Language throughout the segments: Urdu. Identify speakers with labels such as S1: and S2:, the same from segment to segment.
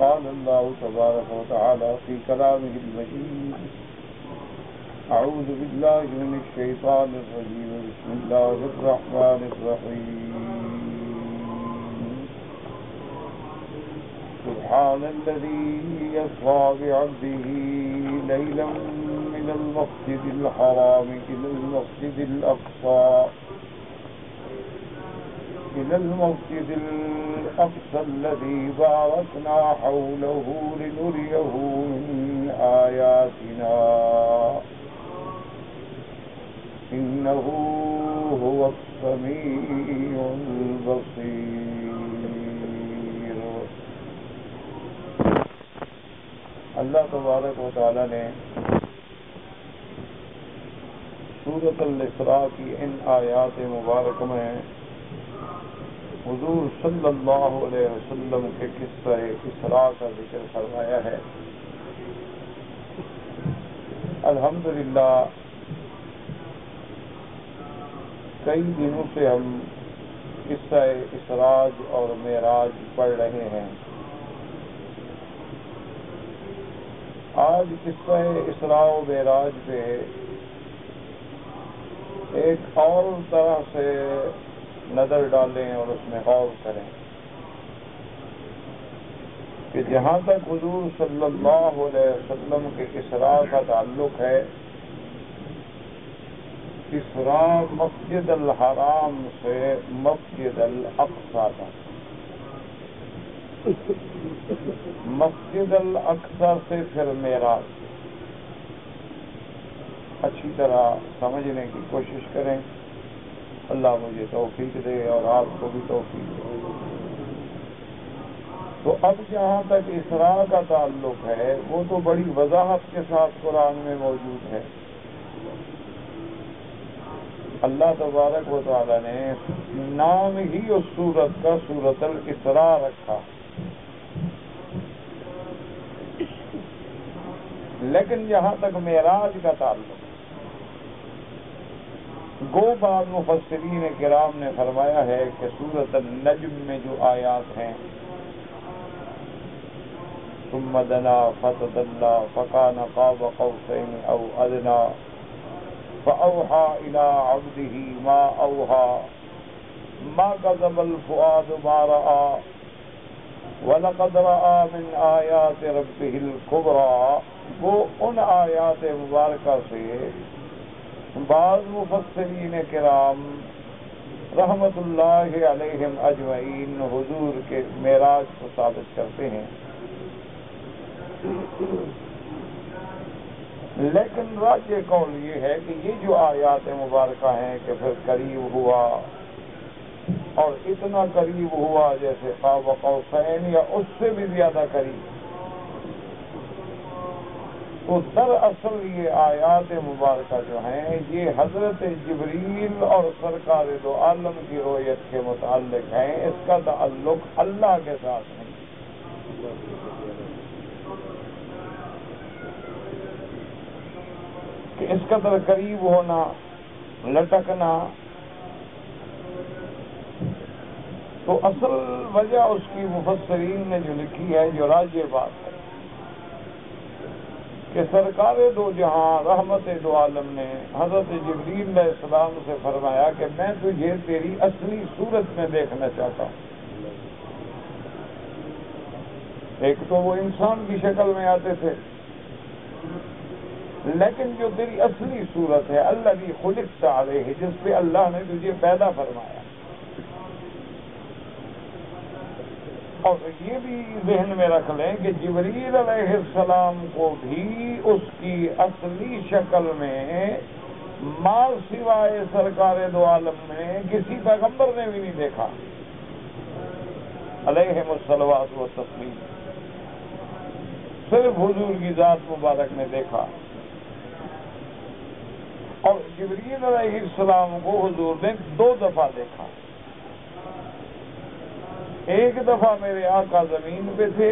S1: قال الله تبارك وتعالى في كلامه المجيد أعوذ بالله من الشيطان الرجيم بسم الله الرحمن الرحيم سبحان الذي يسرى بعبده ليلا من المسجد الحرام إلى المسجد الأقصى الذي باركنا حوله لنريه من آياتنا إنه هو السميع البصير۔ اللہ تبارک و تعالی نے سورۃ الاسراء کی ان آیات مبارک میں حضور صلی اللہ علیہ وسلم کے قصہ اسراء کا ذکر فرمایا ہے۔ الحمدللہ کئی دنوں سے ہم قصہ اسراء اور معراج پڑھ رہے ہیں۔ آج قصہ اسراء و معراج پہ ایک اور طرح سے نظر ڈالیں اور اس میں غور کریں کہ جہاں تک حضور صلی اللہ علیہ وسلم کے اسراء کا تعلق ہے، اسراء مسجد الحرام سے مسجد الاقصی کا، مسجد الاقصی سے پھر معراج۔ اچھی طرح سمجھنے کی کوشش کریں، اللہ مجھے توفیق دے اور آپ کو بھی توفیق دے۔ تو اب جہاں تک اسراء کا تعلق ہے وہ تو بڑی وضاحت کے ساتھ قرآن میں موجود ہے۔ اللہ تبارک و تعالی نے نام ہی اس سورت کا سورۃ الاسراء رکھا، لیکن جہاں تک معراج کا تعلق، گو بعض مفسرین کرام نے فرمایا ہے کہ سورۃ النجم میں جو آیات ہیں ثم دنا فتدلى فكان قاب قوسين او ادنى فاوحى الى عبده ما اوحى ما كذب الفؤاد ما راى ولقد راى من آیات ربه الكبرى۔ وہ ان آیات مبارکہ سے بعض مفسرین کرام رحمت اللہ علیہم اجمعین حضور کے معراج کو ثابت کرتے ہیں، لیکن راجح قول یہ ہے کہ یہ جو آیات مبارکہ ہیں کہ پھر قریب ہوا اور اتنا قریب ہوا جیسے قاب قوسین یا اس سے بھی زیادہ قریب، تو دراصل یہ آیات مبارکہ جو ہیں یہ حضرت جبریل اور سرکار دو عالم کی رؤیت کے متعلق ہیں، اس کا تعلق اللہ کے ساتھ نہیں۔ کہ اس قدر قریب ہونا، لٹکنا، تو اصل وجہ اس کی مفسرین نے جو لکھی ہے، جو راجح بات ہے کہ سرکار دو جہاں رحمت دو عالم نے حضرت جبریل علیہ السلام سے فرمایا کہ میں تجھے تیری اصلی صورت میں دیکھنا چاہتا ہوں۔ ایک تو وہ انسان کی شکل میں آتے تھے، لیکن جو تیری اصلی صورت ہے الذی خلقت علیہ، جس پہ اللہ نے تجھے پیدا فرمایا۔ اور یہ بھی ذہن میں رکھ لیں کہ جبریل علیہ السلام کو بھی اس کی اصلی شکل میں ما سوائے سرکار دو عالم میں کسی پیغمبر نے بھی نہیں دیکھا علیہم الصلوات والتسلیم، صرف حضور کی ذات مبارک نے دیکھا۔ اور جبریل علیہ السلام کو حضور نے 2 دفعہ دیکھا، ایک دفعہ میرے آقا زمین پہ تھے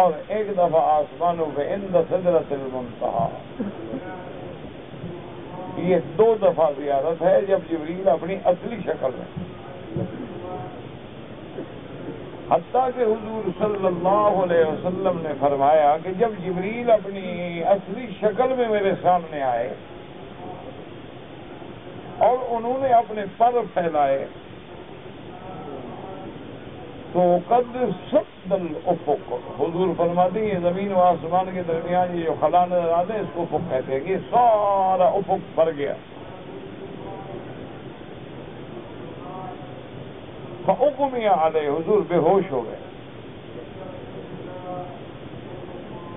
S1: اور ایک دفعہ آسمانوں پہ عند سدرۃ المنتہا۔ یہ 2 دفعہ زیارت ہے جب جبریل اپنی اصلی شکل میں۔ حتیٰ کہ حضور صلی اللہ علیہ وسلم نے فرمایا کہ جب جبریل اپنی اصلی شکل میں میرے سامنے آئے اور انہوں نے اپنے پر پھیلائے تو قد سد الافق، حضور فرماتے ہیں زمین و آسمان کے درمیان یہ جو خلا نظر آتے ہیں اس کو افق کہتے ہیں، کہ سارا افق بھر گیا۔ فاغمی علیہ، حضور بے ہوش ہو گئے۔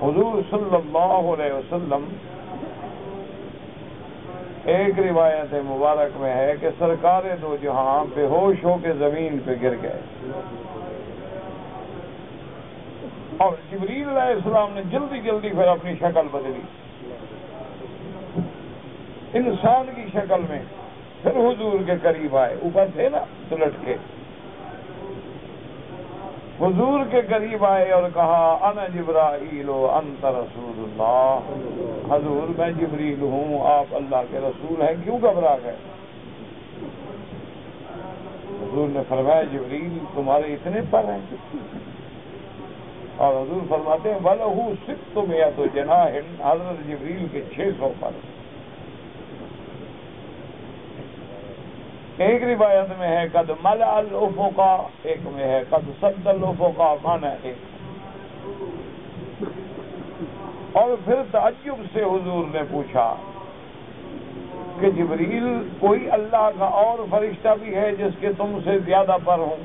S1: حضور صلی اللہ علیہ وسلم، ایک روایت مبارک میں ہے کہ سرکار دو جہاں بے ہوش ہو کے زمین پہ گر گئے، اور جبریل علیہ السلام نے جلدی جلدی پھر اپنی شکل بدلی، انسان کی شکل میں پھر حضور کے قریب آئے، اوپر تھے نا تو لٹکے، حضور کے قریب آئے اور کہا انا جبرائیل و انت رسول اللہ، حضور میں جبریل ہوں، آپ اللہ کے رسول ہیں، کیوں گھبرا گئے؟ حضور نے فرمایا جبریل تمہارے اتنے پر ہیں؟ اور حضور فرماتے ہیں وَلَهُ سِتُّمِائَةُ جَنَاحٍ، حضرت جبریل کے 600 پر۔ ایک روایت میں ہے قد ملأ الافق، ایک میں ہے قد سد الافق، معنی ایک۔ اور پھر تعجب سے حضور نے پوچھا کہ جبریل کوئی اللہ کا اور فرشتہ بھی ہے جس کے تم سے زیادہ پر ہوں؟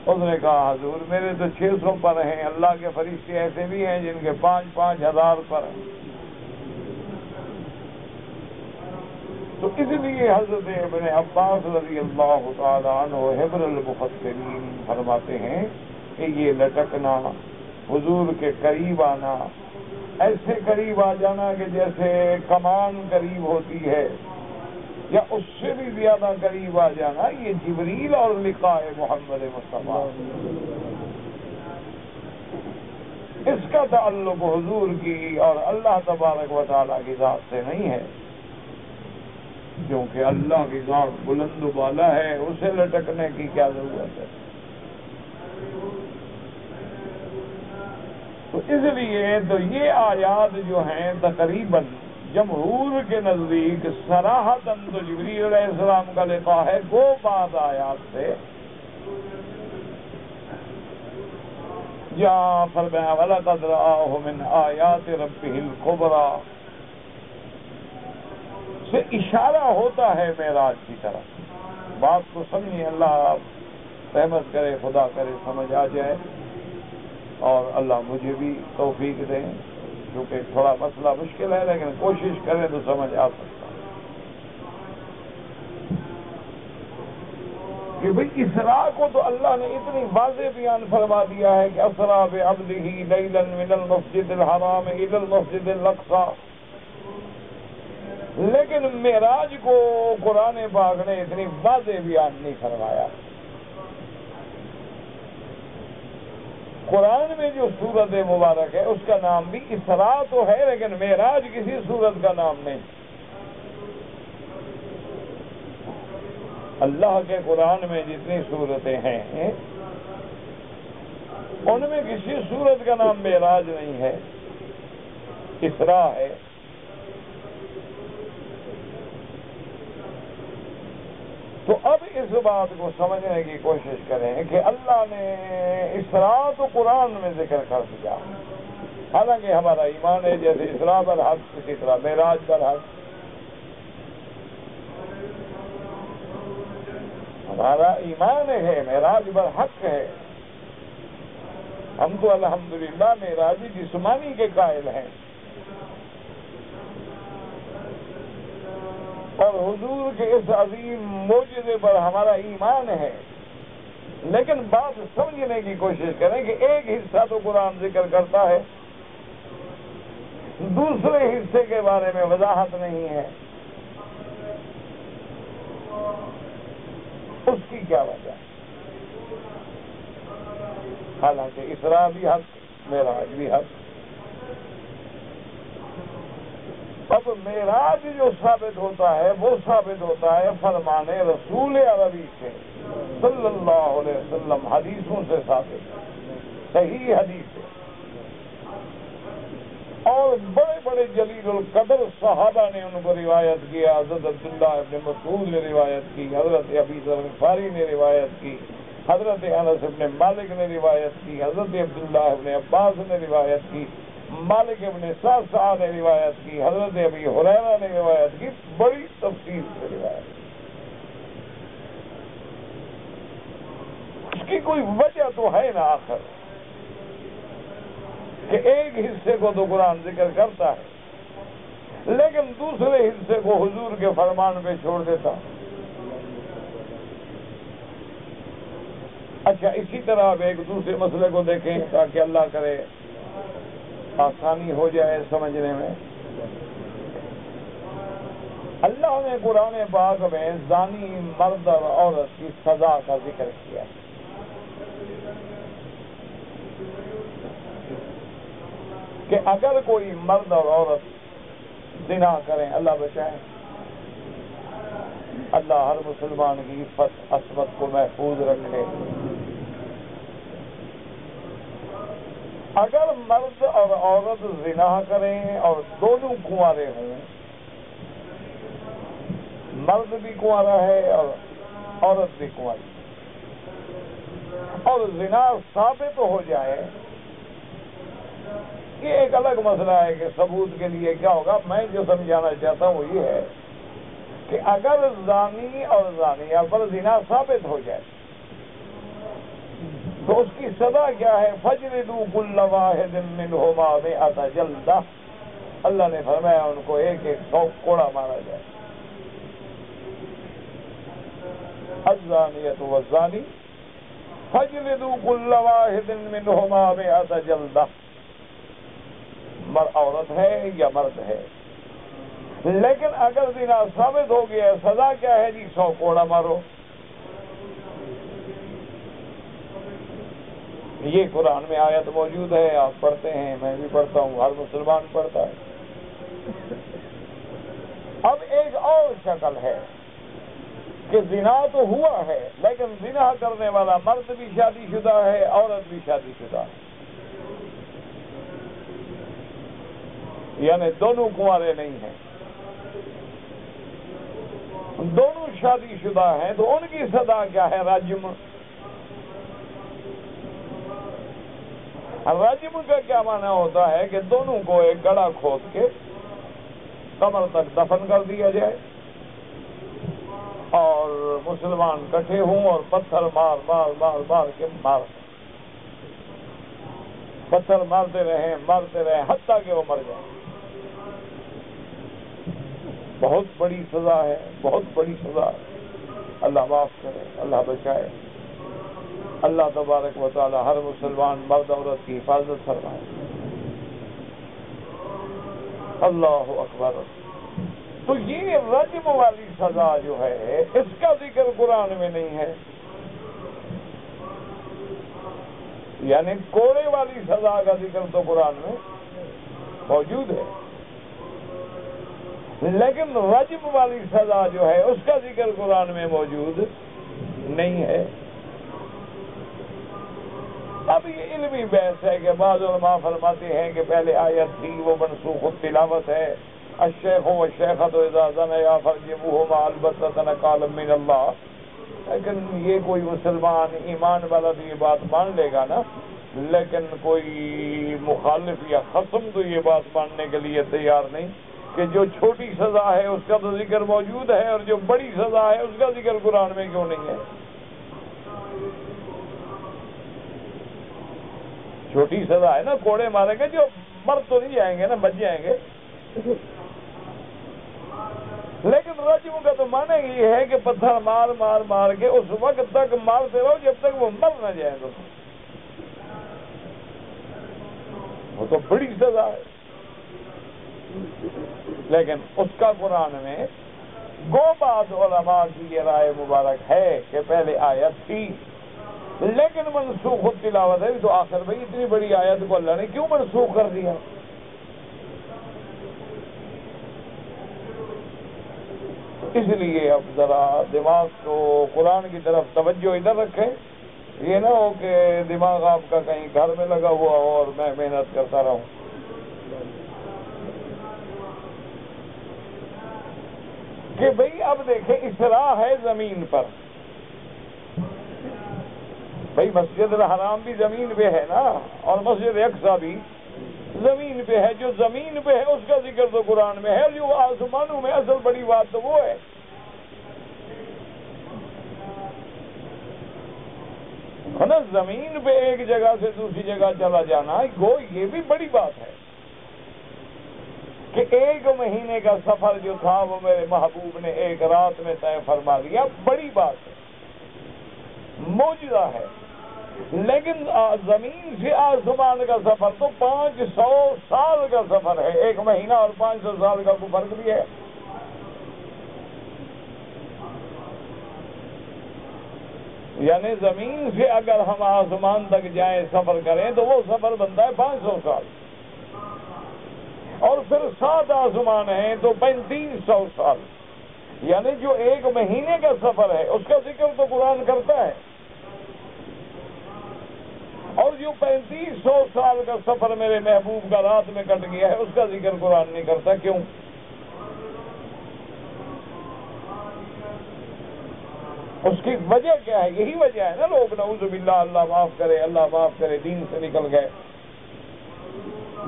S1: اس نے کہا حضور میرے تو 600 پر ہیں، اللہ کے فرشتے ایسے بھی ہیں جن کے 5,000 پر ہیں۔ تو اس لیے حضرت ابن عباس رضی اللہ تعالی عنہ حبر المفسرین فرماتے ہیں کہ یہ لٹکنا، حضور کے قریب آنا، ایسے قریب آ جانا کہ جیسے کمان قریب ہوتی ہے یا اس سے بھی زیادہ قریب آ جانا، یہ جبریل اور لقاء محمد مصطفیٰ، اس کا تعلق حضور کی اور اللہ تبارک و تعالیٰ کی ذات سے نہیں ہے، کیونکہ اللہ کی ذات بلند و بالا ہے، اسے لٹکنے کی کیا ضرورت ہے؟ تو اس لیے تو یہ آیات جو ہیں تقریباً جمہور کے نزدیک صراحتاً تو جبریل علیہ السلام کا لقاء ہے، وہ بعض آیات سے جہاں فرمایا وَلَقَدْ رَآهُ مِنْ آیَاتِ رَبِّهِ الْكُبْرَى سے اشارہ ہوتا ہے معراج کی طرف۔ بات کو سمجھیں، اللہ رحمت کرے، خدا کرے سمجھ آ جائے، اور اللہ مجھے بھی توفیق دیں، کیونکہ تھوڑا مسئلہ مشکل ہے لیکن کوشش کریں تو سمجھ آ سکتا ہے کہ بھئی اسراء کو تو اللہ نے اتنی واضح بیان فرما دیا ہے کہ اسرا بعبدہ لیلا من المسجد الحرام الی المسجد الاقصی، لیکن معراج کو قرآن پاک نے اتنی واضح بیان نہیں فرمایا۔ قرآن میں جو سورت مبارک ہے اس کا نام بھی اسراء تو ہے، لیکن معراج کسی سورت کا نام نہیں۔ اللہ کے قرآن میں جتنی سورتیں ہیں ان میں کسی سورت کا نام معراج نہیں ہے، اسراء ہے۔ تو اب اس بات کو سمجھنے کی کوشش کریں کہ اللہ نے اسراء تو قرآن میں ذکر کر دیا، حالانکہ ہمارا ایمان ہے جیسے اسراء برحق اسی طرح معراج برحق، ہمارا ایمان ہے معراج برحق ہے، ہم تو الحمدللہ معراجی جسمانی کے قائل ہیں، اور حضور کے اس عظیم معجزے پر ہمارا ایمان ہے، لیکن بات سمجھنے کی کوشش کریں کہ ایک حصہ تو قرآن ذکر کرتا ہے، دوسرے حصے کے بارے میں وضاحت نہیں ہے، اس کی کیا وجہ؟ حالانکہ اسراء بھی حق، معراج بھی حق۔ اب معراج جو ثابت ہوتا ہے وہ ثابت ہوتا ہے فرمان رسول عربی سے، صلی اللہ علیہ وسلم حدیثوں سے ثابت، صحیح حدیث ہے، اور بڑے بڑے جلیل القدر صحابہ نے ان کو روایت کیا. حضرت عبداللہ ابن مسعود نے روایت کی، حضرت ابی ذر غفاری نے روایت کی، حضرت انس ابن مالک نے روایت کی، حضرت عبداللہ ابن عباس نے روایت کی، مالک ابن سعد نے روایت کی، حضرت ابی ہریرہ نے روایت کی، بڑی تفصیل سے روایت کی. اس کی کوئی وجہ تو ہے نا آخر، کہ ایک حصے کو تو قرآن ذکر کرتا ہے لیکن دوسرے حصے کو حضور کے فرمان پہ چھوڑ دیتا. اچھا، اسی طرح اب ایک دوسرے مسئلے کو دیکھیں تاکہ اللہ کرے آسانی ہو جائے سمجھنے میں. اللہ نے قرآن پاک میں زانی مرد اور عورت کی سزا کا ذکر کیا. کہ اگر کوئی مرد اور عورت زنا کریں، اللہ بچائے، اللہ ہر مسلمان کی عفت عصمت کو محفوظ رکھے. اگر مرد اور عورت زنا کریں اور دونوں کنوارے ہوں، مرد بھی کنوارا ہے اور عورت بھی کنواری، اور زنا ثابت ہو جائے، یہ ایک الگ مسئلہ ہے کہ ثبوت کے لیے کیا ہوگا. میں جو سمجھانا چاہتا ہوں وہ یہ ہے کہ اگر زانی اور زانیہ پر زنا ثابت ہو جائے تو اس کی سزا کیا ہے؟ فَاجْلِدُوا كُلَّ وَاحِدٍ مِّنْهُمَا مِائَةَ جَلْدَةٍ. اللہ نے فرمایا ان کو 100 کوڑا مارا جائے. الزَّانِيَةُ وَالزَّانِي فَاجْلِدُوا كُلَّ وَاحِدٍ مِّنْهُمَا مِائَةَ جَلْدَةٍ. عورت ہے یا مرد ہے، لیکن اگر زنا ثابت ہو گیا ہے، سزا کیا ہے جی؟ 100 کوڑا مارو. یہ قرآن میں آیت موجود ہے، آپ پڑھتے ہیں، میں بھی پڑھتا ہوں، ہر مسلمان پڑھتا ہے. اب ایک اور شکل ہے کہ زنا تو ہوا ہے لیکن زنا کرنے والا مرد بھی شادی شدہ ہے، عورت بھی شادی شدہ ہے، یعنی دونوں کنوارے نہیں ہیں، دونوں شادی شدہ ہیں. تو ان کی سزا کیا ہے؟ رجم. رجم کا کیا معنی ہوتا ہے کہ دونوں کو ایک گڑھا کھود کے کمر تک دفن کر دیا جائے اور مسلمان کٹھے ہوں اور پتھر مار مار مار مار کے پتھر مارتے رہیں حتیٰ کہ وہ مر جائیں. بہت بڑی سزا ہے، بہت بڑی سزا ہے. اللہ معاف کرے، اللہ بچائے. اللہ تبارک و تعالی ہر مسلمان مرد عورت کی حفاظت فرمائے. اللہ اکبر. تو یہ رجم والی سزا جو ہے اس کا ذکر قرآن میں نہیں ہے، یعنی کوڑے والی سزا کا ذکر تو قرآن میں موجود ہے، لیکن رجم والی سزا جو ہے اس کا ذکر قرآن میں موجود نہیں ہے. اب یہ علمی بحث ہے کہ بعض علماء فرماتے ہیں کہ پہلے آیت تھی وہ منسوخ التلاوت ہے، الشیخ والشیخۃ اذا زنیا فرجموہما البتۃ نکالا من اللہ. لیکن یہ کوئی مسلمان ایمان والا تو یہ بات مان لے گا نا، لیکن کوئی مخالف یا خصم تو یہ بات ماننے کے لیے تیار نہیں کہ جو چھوٹی سزا ہے اس کا تو ذکر موجود ہے اور جو بڑی سزا ہے اس کا ذکر قرآن میں کیوں نہیں ہے. چھوٹی سزا ہے نا، کوڑے ماریں گے، جو مر تو نہیں جائیں گے نا، بچ جائیں گے. لیکن رجم کا تو مانے یہ ہے کہ پتھر مار مار مار کے اس وقت تک مارتے رہو جب تک وہ مر نہ جائیں. تو وہ تو بڑی سزا ہے، لیکن اس کا قرآن میں گو بعض علماء کی یہ رائے مبارک ہے کہ پہلے آیت تھی لیکن منسوخ التلاوت ہے. تو آخر بھائی اتنی بڑی آیت کو اللہ نے کیوں منسوخ کر دیا؟ اس لیے اب ذرا دماغ کو قرآن کی طرف توجہ ادھر رکھیں، یہ نہ ہو کہ دماغ آپ کا کہیں گھر میں لگا ہوا ہو اور میں محنت کرتا رہوں۔ کہ بھئی اب دیکھیں اصلاح ہے زمین پر، بھئی مسجد الحرام بھی زمین پہ ہے نا، اور مسجد اقصی بھی زمین پہ ہے۔ جو زمین پہ ہے اس کا ذکر تو قرآن میں ہے، جو آسمانوں میں اصل بڑی بات تو وہ ہے۔ نا زمین پہ ایک جگہ سے دوسری جگہ چلا جانا گو یہ بھی بڑی بات ہے کہ ایک مہینے کا سفر جو تھا وہ میرے محبوب نے ایک رات میں طے فرما لیا، بڑی بات ہے، معجزہ ہے۔ لیکن زمین سے آسمان کا سفر تو 500 سال کا سفر ہے، ایک مہینہ اور 500 سال کا کوئی فرق بھی ہے۔ یعنی زمین سے اگر ہم آسمان تک جائیں سفر کریں تو وہ سفر بنتا ہے 500 سال، اور پھر 7 آسمان ہیں تو 3500 سال، یعنی جو ایک مہینے کا سفر ہے اس کا ذکر تو قرآن کرتا ہے، اور جو 3500 سال کا سفر میرے محبوب کا رات میں کٹ گیا ہے اس کا ذکر قرآن نہیں کرتا۔ کیوں؟ اس کی وجہ کیا ہے؟ یہی وجہ ہے نا، لوگ نعوذ باللہ اللہ معاف کرے اللہ معاف کرے دین سے نکل گئے۔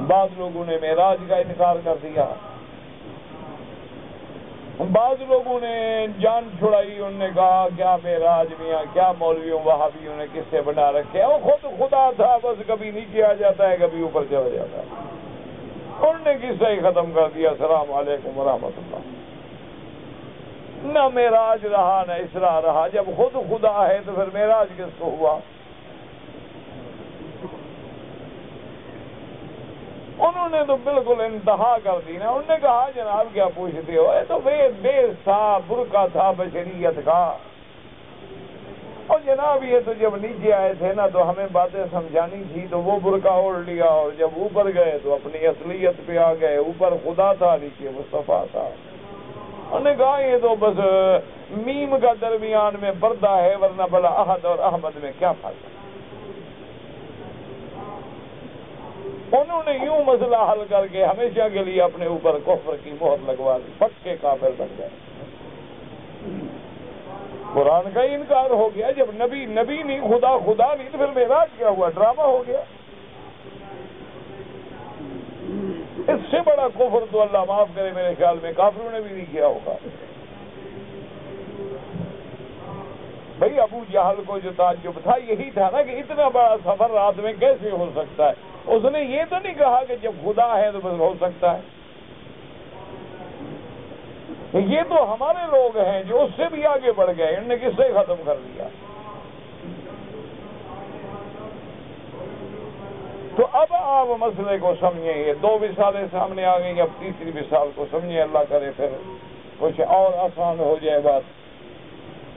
S1: بعض لوگوں نے معراج کا انکار کر دیا، بعض لوگوں نے جان چھڑائی، انہوں نے کہا کیا معراج میاں، کیا مولویوں وہابیوں نے کس سے بنا رکھے، وہ خود خدا تھا، بس کبھی نیچے آ جاتا ہے کبھی اوپر چلا جاتا ہے۔ انہوں نے قصہ ہی ختم کر دیا، السلام علیکم ورحمۃ اللہ۔ نہ معراج رہا نہ اسراء رہا، جب خود خدا ہے تو پھر معراج کس کو ہوا؟ انہوں نے تو بالکل انتہا کر دی نا، انہوں نے کہا جناب کیا پوچھتے ہو، یہ تو بے سا برقع تھا بشریت کا، اور جناب یہ تو جب نیچے آئے تھے نا تو ہمیں باتیں سمجھانی تھی تو وہ برقع اوڑھ لیا، اور جب اوپر گئے تو اپنی اصلیت پہ آ گئے، اوپر خدا تھا نیچے مصطفیٰ تھا۔ انہوں نے کہا یہ تو بس میم کا درمیان میں پردہ ہے، ورنہ بلا احد اور احمد میں کیا فرق ہے۔ انہوں نے یوں مسئلہ حل کر کے ہمیشہ کے لیے اپنے اوپر کفر کی مہر لگوا دی، پکے کافر بن گئے۔ قرآن کا ہی انکار ہو گیا، جب نبی نہیں، خدا نہیں، تو پھر معراج کیا ہوا؟ ڈرامہ ہو گیا۔ اس سے بڑا کفر تو اللہ معاف کرے میرے خیال میں کافروں نے بھی نہیں کیا ہوگا۔ بھئی ابو جہل کو جو تعجب تھا یہی تھا نا کہ اتنا بڑا سفر رات میں کیسے ہو سکتا ہے؟ اس نے یہ تو نہیں کہا کہ جب خدا ہے تو بس ہو سکتا ہے۔ یہ تو ہمارے لوگ ہیں جو اس سے بھی آگے بڑھ گئے، انہوں نے کس سے ختم کر دیا۔ تو اب آپ مسئلے کو سمجھیں، یہ 2 مثالیں سامنے آ گئی، اب تیسری مثال کو سمجھیں، اللہ کرے پھر کچھ اور آسان ہو جائے بات۔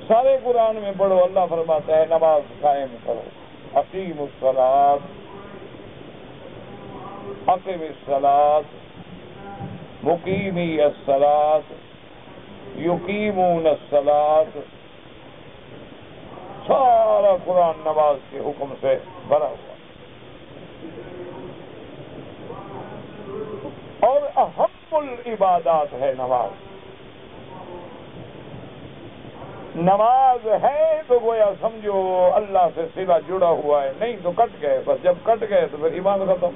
S1: سارے قرآن میں پڑھو، اللہ فرماتا ہے نماز قائم کرو، اقیم الصلاۃ، اقم الصلاۃ، مقیمی الصلاۃ، یقیمون الصلاۃ۔ سارا قرآن نماز کے حکم سے بھرا ہوا، اور اہم العبادات ہے نماز۔ نماز ہے تو گویا سمجھو اللہ سے صلہ جڑا ہوا ہے، نہیں تو کٹ گئے، بس جب کٹ گئے تو پھر ایمان ختم۔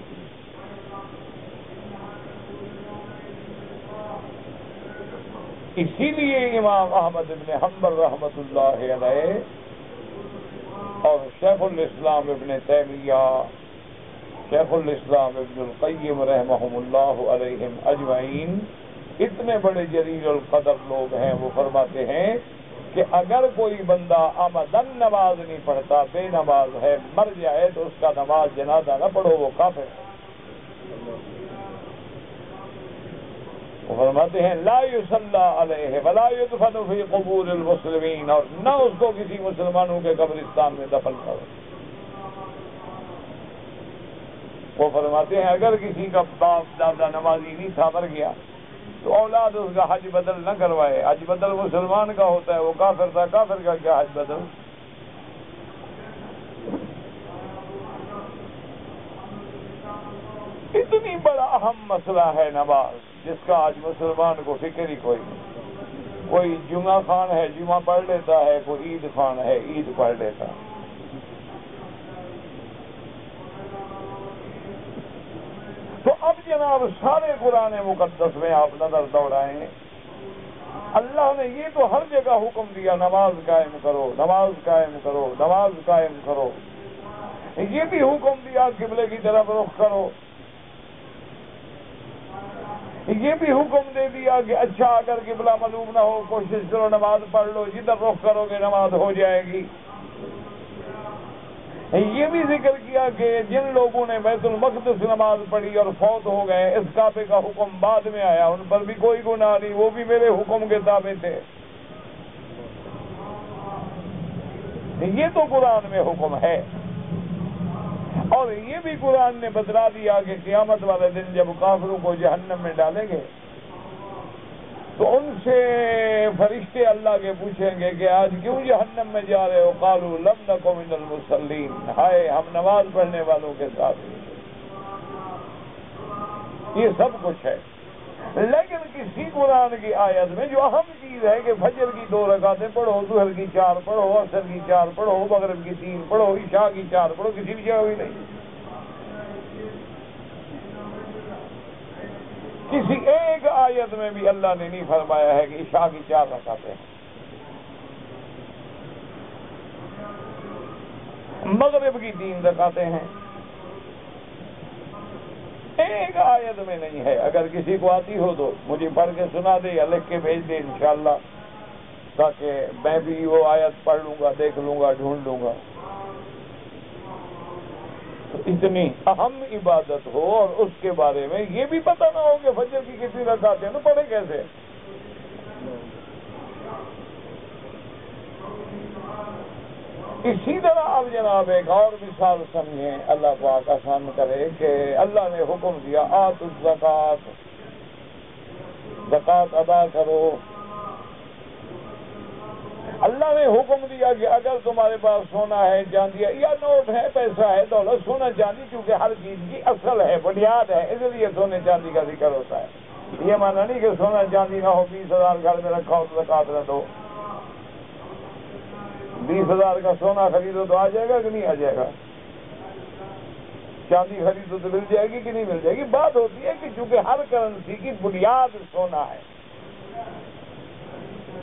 S1: اسی لیے امام احمد بن حنبل رحمۃ اللہ علیہ اور شیخ الاسلام ابن تیمیہ، شیخ الاسلام ابن القیم رحمہم اللہ علیہم اجمعین، اتنے بڑے جلیل القدر لوگ ہیں، وہ فرماتے ہیں کہ اگر کوئی بندہ عمدن نماز نہیں پڑھتا، بے نماز ہے، مر جائے تو اس کا نماز جنازہ نہ پڑھو، وہ کافر ہے۔ وہ فرماتے ہیں لا یصلی علیہ ولا یدفن فی قبور المسلمین، اور نہ اس کو کسی مسلمانوں کے قبرستان میں دفن کرو۔ وہ فرماتے ہیں اگر کسی کا باپ دادا نمازی نہیں تھا، مر گیا، تو اولاد اس کا حج بدل نہ کروائے. حج بدل مسلمان کا ہوتا ہے، وہ کافر تھا، کافر کا کیا حج بدل؟ اتنی بڑا اہم مسئلہ ہے نماز، جس کا آج مسلمان کو فکر ہی کوئی نہیں. کوئی جمعہ خان ہے جمعہ پڑھ لیتا ہے، کوئی عید خان ہے عید پڑھ لیتا ہے. تو اب جناب سارے قرآن مقدس میں آپ نظر دوڑائیں، اللہ نے یہ تو ہر جگہ حکم دیا نماز قائم کرو، نماز قائم کرو، نماز قائم کرو. یہ بھی حکم دیا قبلے کی طرف رخ کرو. یہ بھی حکم دے دیا کہ اچھا اگر قبلہ معلوم نہ ہو کوشش کرو نماز پڑھ لو، جدھر رخ کرو گے نماز ہو جائے گی. یہ بھی ذکر کیا کہ جن لوگوں نے بیت المقدس نماز پڑھی اور فوت ہو گئے، اس کعبے کا حکم بعد میں آیا، ان پر بھی کوئی گناہ نہیں، وہ بھی میرے حکم کے تابع تھے. یہ تو قرآن میں حکم ہے. اور یہ بھی قرآن نے بتلا دیا کہ قیامت والے دن جب کافروں کو جہنم میں ڈالیں گے تو ان سے فرشتے اللہ کے پوچھیں گے کہ آج کیوں جہنم میں جا رہے ہو؟ قالوا لم نک من المصلین، ہائے ہم نماز پڑھنے والوں کے ساتھ. یہ سب کچھ ہے. لیکن کسی قرآن کی آیت میں جو اہم چیز ہے کہ فجر کی 2 رکعتیں پڑھو، ظہر کی 4 پڑھو، عصر کی 4 پڑھو، مغرب کی 3 پڑھو، عشاء کی 4 پڑھو، کسی بھی جگہ ہوئی نہیں. کسی ایک آیت میں بھی اللہ نے نہیں فرمایا ہے کہ عشاء کی 4 رکعتیں، مغرب کی 3 رکعتیں ہیں. ایک آیت میں نہیں ہے. اگر کسی کو آتی ہو تو مجھے پڑھ کے سنا دے یا لکھ کے بھیج دے انشاءاللہ، تاکہ میں بھی وہ آیت پڑھ لوں گا، دیکھ لوں گا، ڈھونڈ لوں گا. اتنی اہم عبادت ہو اور اس کے بارے میں یہ بھی پتہ نہ ہو کہ فجر کی کتنی رکعتیں ہیں، تو پڑھے کیسے؟ اسی طرح اب جناب ایک اور مثال سمجھیں، اللہ پاک آسان کرے کہ اللہ نے حکم دیا آتوا الزکوٰۃ، زکوٰۃ ادا کرو. اللہ نے حکم دیا کہ اگر تمہارے پاس سونا ہے، چاندی ہے، یا نوٹ ہے، پیسہ ہے، دولت، سونا چاندی چونکہ ہر چیز کی اصل ہے، بنیاد ہے، اس لیے سونے چاندی کا ذکر ہوتا ہے. یہ مانا نہیں کہ سونا چاندی نہ ہو، 20,000 گھر میں رکھا ہو تو زکوٰۃ نہ دو. 20,000 کا سونا خریدو تو آ جائے گا کہ نہیں آ جائے گا؟ چاندی خریدو تو مل جائے گی کہ نہیں مل جائے گی؟ بات ہوتی ہے کہ چونکہ ہر کرنسی کی بنیاد سونا ہے،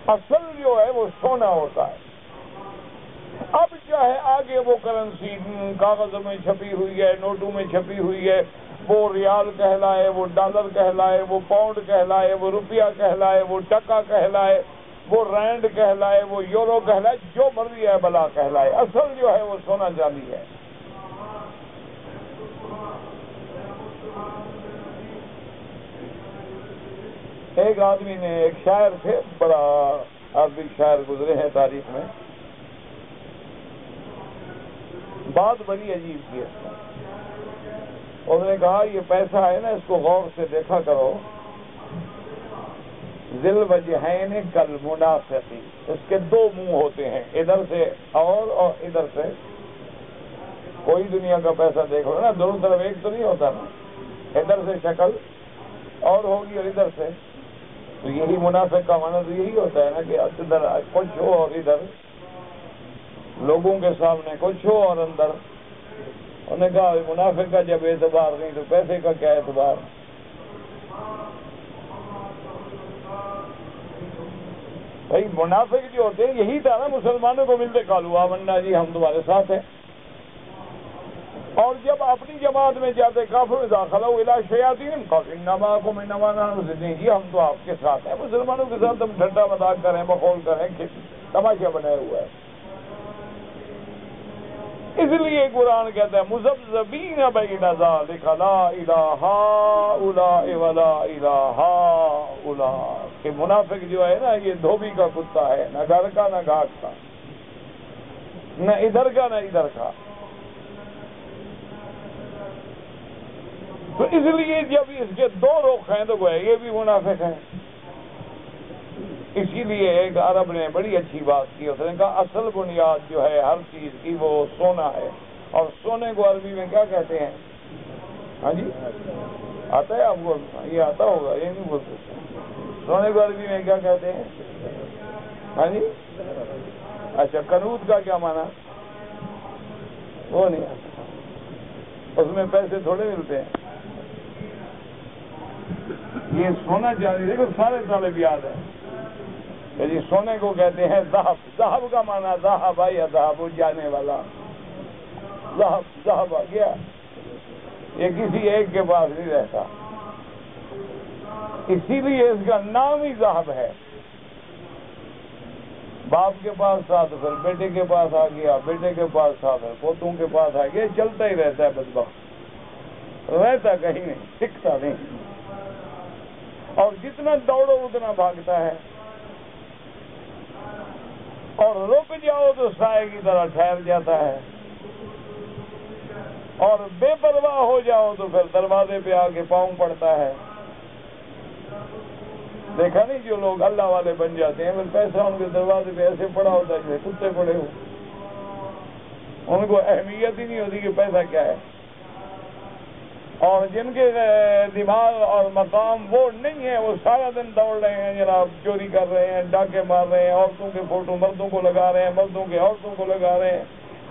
S1: اصل جو ہے وہ سونا ہوتا ہے. اب چاہے آگے وہ کرنسی کاغذوں میں چھپی ہوئی ہے، نوٹوں میں چھپی ہوئی ہے، وہ ریال کہلائے، وہ ڈالر کہلائے، وہ پاؤنڈ کہلائے، وہ روپیہ کہلائے، وہ ٹکا کہلائے، وہ رینڈ کہلائے، وہ یورو کہلائے، جو مرضی ہے بلا کہلائے، اصل جو ہے وہ سونا چاندی ہے. ایک آدمی نے، ایک شاعر تھے، بڑا عربی شاعر گزرے ہیں تاریخ میں، بات بڑی عجیب کی. اس نے کہا یہ پیسہ ہے نا، اس کو غور سے دیکھا کرو، ذی الوجہین کالمنافق، اس کے 2 منہ ہوتے ہیں، ادھر سے اور ادھر سے. کوئی دنیا کا پیسہ دیکھ لو نا، دونوں طرف ایک تو نہیں ہوتا نا، ادھر سے شکل اور ہوگی اور ادھر سے. تو یہی منافق کا معنی تو یہی ہوتا ہے نا کہ ادھر کچھ ہو اور ادھر لوگوں کے سامنے کچھ ہو اور اندر. انہوں نے کہا منافق کا جب اعتبار نہیں تو پیسے کا کیا اعتبار؟ بھائی منافق جو ہوتے ہیں یہی تھا نا، مسلمانوں کو ملتے قالوا آمنا، جی ہم تمہارے ساتھ ہیں. اور جب اپنی جماعت میں جاتے کافر داخلوا الی شیاطین قالوا انا معکم انما نحن مستہزئون، جی ہم تو آپ کے ساتھ ہیں. مسلمانوں کے ساتھ ہم ٹھٹا مذاق کریں، مخول کریں، تماشا بنائے ہوا ہے. اس لیے قرآن کہتا ہے مذبذبین بین ذلک لا الہ ہؤلاء ولا الہ ہؤلاء، کہ منافق جو ہے نا یہ دھوبی کا کتا ہے، نہ گھر کا نہ گھاٹ کا، نہ ادھر کا نہ ادھر کا. تو اس لیے جب اس کے دو رخ ہیں تو وہ یہ بھی منافق ہے. اسی لیے ایک عرب نے بڑی اچھی بات کی، اس نے کہا اصل بنیاد جو ہے ہر چیز کی وہ سونا ہے، اور سونے کو عربی میں کیا کہتے ہیں؟ ہاں جی آتا ہے آپ کو؟ یہ آتا ہوگا، یہ نہیں بول سکتے. سونے کو عربی میں کیا کہتے ہیں؟ ہاں جی اچھا، کنوت کا کیا مانا؟ وہ نہیں آتا، اس میں پیسے تھوڑے ملتے ہیں. یہ سونا چاندی دیکھو سارے طالب یاد ہے کہ جی سونے کو کہتے ہیں ذہب. ذہب کا مانا ذہب یا ذہب جانے والا، ذہب آ گیا، یہ کسی ایک کے پاس نہیں رہتا، اسی لیے اس کا نام ہی ذہب ہے. باپ کے پاس تھا تو پھر بیٹے کے پاس آ گیا، بیٹے کے پاس تھا پھر پوتوں کے پاس آ گیا، چلتا ہی رہتا ہے، بدبخت رہتا کہیں نہیں، ٹکتا نہیں، اور جتنا دوڑو اتنا بھاگتا ہے، اور رک جاؤ تو سائے کی طرح ٹھہر جاتا ہے، اور بے پرواہ ہو جاؤ تو پھر دروازے پہ آ کے پاؤں پڑتا ہے. دیکھا نہیں جو لوگ اللہ والے بن جاتے ہیں پھر پیسہ ان کے دروازے پہ ایسے پڑا ہوتا ہے جیسے کتے پڑے ہو، ان کو اہمیت ہی نہیں ہوتی کہ پیسہ کیا ہے. اور جن کے دماغ اور مقام وہ نہیں ہے وہ سارا دن دوڑ رہے ہیں جناب، چوری کر رہے ہیں، ڈاکے مار رہے ہیں، عورتوں کے فوٹو مردوں کو لگا رہے ہیں، مردوں کے عورتوں کو لگا رہے ہیں،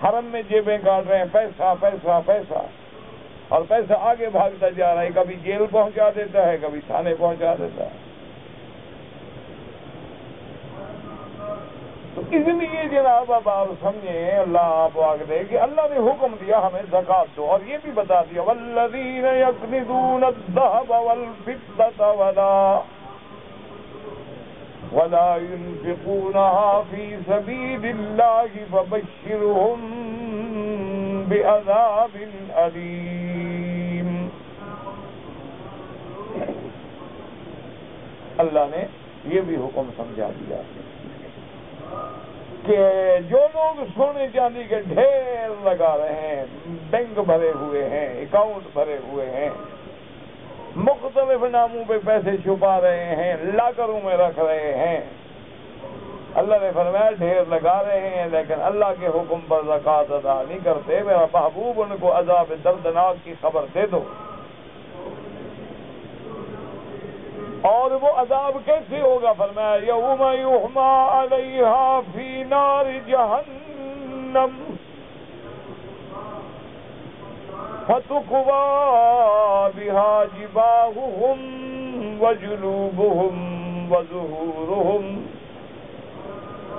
S1: حرم میں جیبیں کاٹ رہے ہیں، پیسہ پیسہ پیسہ، اور پیسہ آگے بھاگتا جا رہا ہے، کبھی جیل پہنچا دیتا ہے، کبھی تھانے پہنچا دیتا ہے. تو اس لیے جناب اب آپ سمجھیں، اللہ آپ آگے دے کہ اللہ نے حکم دیا ہمیں زکات دو، اور یہ بھی بتا دیا والذین یکنزون الذهب والفضة ولا ينفقونها في سبيل الله فبشرهم بعذاب أليم. اللہ نے یہ بھی حکم سمجھا دیا کہ جو لوگ سونے چاندی کے ڈھیر لگا رہے ہیں، بینک بھرے ہوئے ہیں، اکاؤنٹ بھرے ہوئے ہیں، مختلف ناموں پہ پیسے چھپا رہے ہیں، لاکروں میں رکھ رہے ہیں، اللہ نے فرمایا ڈھیر لگا رہے ہیں لیکن اللہ کے حکم پر زکات ادا نہیں کرتے، میرا محبوب ان کو عذاب دردناک کی خبر دے دو. اور وہ عذاب کیسے ہوگا؟ فرمایا یوم یحما علیہا فی نار جہنم فتقوی بہا جباہہم وجنوبہم وظہورہم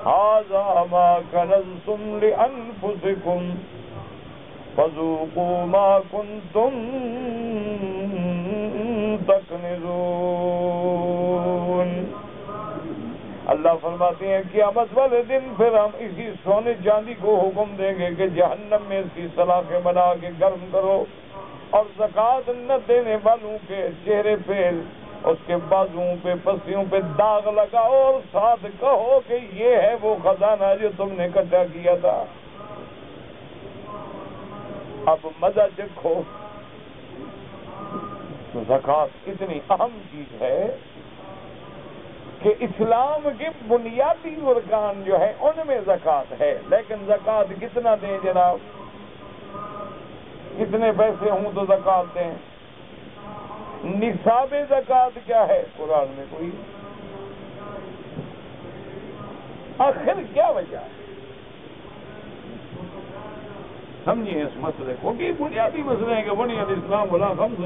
S1: ھذا ما کنزتم لانفسکم فذوقوا ما کنتم تکنزون. اللہ فرماتے ہیں قیامت والے دن پھر ہم اسی سونے چاندی کو حکم دیں گے کہ جہنم میں اس کی سلاخیں بنا کے گرم کرو، اور زکوٰۃ نہ دینے والوں کے چہرے پہ، اس کے بازوؤں پہ، پسلیوں پہ داغ لگاؤ، اور ساتھ کہو کہ یہ ہے وہ خزانہ جو تم نے اکٹھا کیا تھا. اب مزہ چکھو. تو زکوٰۃ اتنی اہم چیز ہے کہ اسلام کے بنیادی ارکان جو ہے ان میں زکوٰۃ ہے، لیکن زکوٰۃ کتنا دیں جناب؟ کتنے پیسے ہوں تو زکوٰۃ دیں؟ نصاب زکوٰۃ کیا ہے قرآن میں کوئی؟ آخر کیا وجہ ہے؟ سمجھیے اس مسئلے کو کہ بنیادی مسئلے ہیں کہ بنیاد اسلام ولا خمس.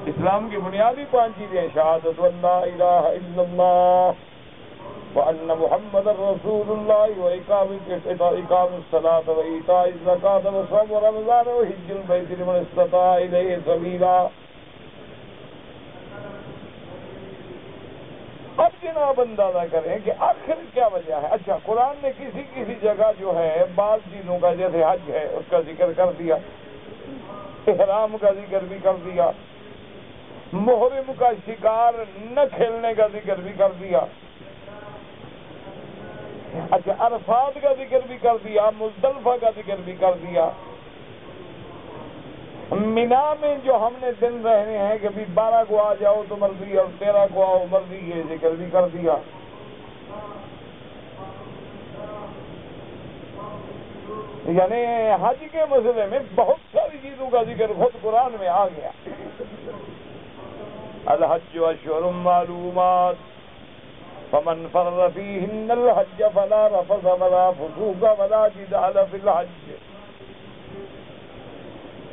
S1: اسلام کی بنیادی 5 چیزیں: شہادت اللہ الہ الا اللہ وان محمد رسول اللہ واقام الصلاۃ وایتاء الزکاۃ وصوم رمضان وحج البیت لمن استطاع الیہ سبیلا. اب جناب اندازہ کریں کہ آخر کیا وجہ ہے. اچھا، قرآن نے کسی جگہ جو ہے بعض چیزوں کا، جیسے حج ہے اس کا ذکر کر دیا، احرام کا ذکر بھی کر دیا، محرم کا شکار نہ کھیلنے کا ذکر بھی کر دیا، اچھا عرفات کا ذکر بھی کر دیا، مزدلفہ کا ذکر بھی کر دیا. مینا میں جو ہم نے دن رہنے ہیں کہ بھی 12 کو آ جاؤ تو مرضی اور 13 کو آؤ مرضی، یہ ذکر بھی کر دیا۔ یعنی حج کے مسئلے میں بہت ساری چیزوں کا ذکر خود قرآن میں آ گیا۔ الحج اشہر معلومات فمن فرض فیہن الحج فلا رفث ولا فسوق ولا جدال فی الحج۔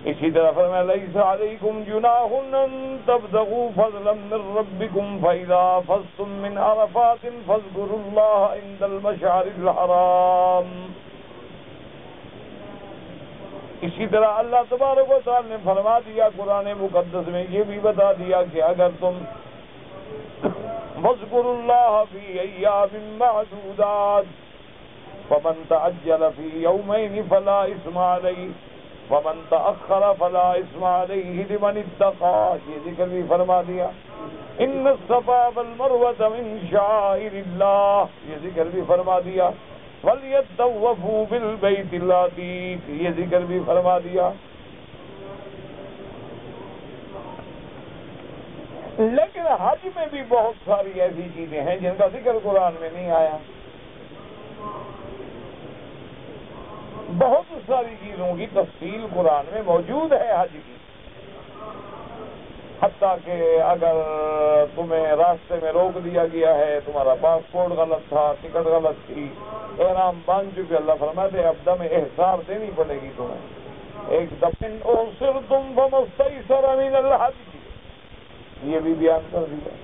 S1: اسی طرح فرمایا لیس علیکم جناح ان تبتغوا فضلا من ربکم فاذا افضتم من عرفات فاذکروا اللہ عند المشعر الحرام۔ اسی طرح اللہ تبارک و تعالی نے فرما دیا قرآن مقدس میں، یہ بھی بتا دیا کہ اگر تم واذکروا اللہ فی ایام معدودات فمن تعجل فی یومین فلا اثم علیہ ومن تأخر فلا اثم علیہ لمن اتقى، یہ ذکر بھی فرما دیا۔ ان الصفا والمروة من شعائر اللہ، یہ ذکر بھی فرما دیا۔ وَلْيَطَّوَّفُوا بِالْبَيْتِ الْعَتِيقِ، یہ ذکر بھی فرما دیا۔ لیکن حج میں بھی بہت ساری ایسی چیزیں ہیں جن کا ذکر قرآن میں نہیں آیا۔ بہت ساری چیزوں کی تفصیل قرآن میں موجود ہے حج کی، حتیٰ کہ اگر تمہیں راستے میں روک دیا گیا ہے، تمہارا پاسپورٹ غلط تھا، ٹکٹ غلط تھی، احرام باندھ چکے، اللہ فرماتے اب دم احسار دینی پڑے گی تمہیں، ایک دم احصرتم فما استیسر من الحج، یہ بھی بیان کر دیا۔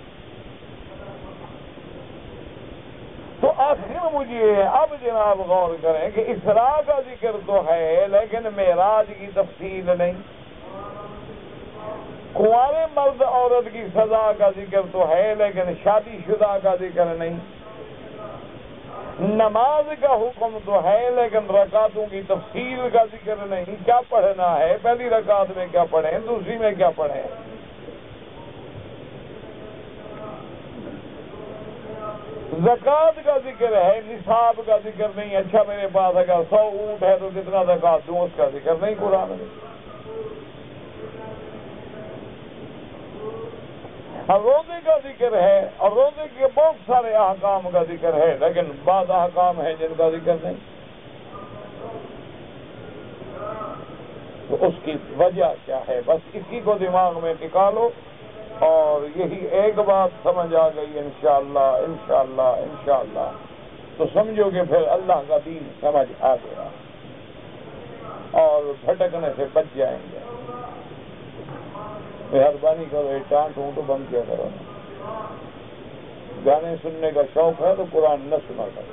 S1: تو آخر مجھے اب جناب غور کریں کہ اسراء کا ذکر تو ہے لیکن معراج کی تفصیل نہیں، کنوارے مرد عورت کی سزا کا ذکر تو ہے لیکن شادی شدہ کا ذکر نہیں، نماز کا حکم تو ہے لیکن رکعتوں کی تفصیل کا ذکر نہیں، کیا پڑھنا ہے، پہلی رکعت میں کیا پڑھیں، دوسری میں کیا پڑھیں۔ زکوٰۃ کا ذکر ہے، نصاب کا ذکر نہیں، اچھا میرے پاس اگر 100 اونٹ ہے تو کتنا زکوٰۃ دوں، اس کا ذکر نہیں قرآن میں۔ اور روزے کا ذکر ہے، اور روزے کے بہت سارے احکام کا ذکر ہے لیکن بعض احکام ہیں جن کا ذکر نہیں۔ تو اس کی وجہ کیا ہے، بس اسی کو دماغ میں ٹکا لو، اور یہی ایک بات سمجھ آ گئی انشاءاللہ انشاءاللہ انشاءاللہ تو سمجھو کہ پھر اللہ کا دین سمجھ آ گیا اور بھٹکنے سے بچ جائیں گے۔ مہربانی کرو یہ ٹانٹ ہوں تو بند کیا کرو، گانے سننے کا شوق ہے تو قرآن نہ سنا کرو،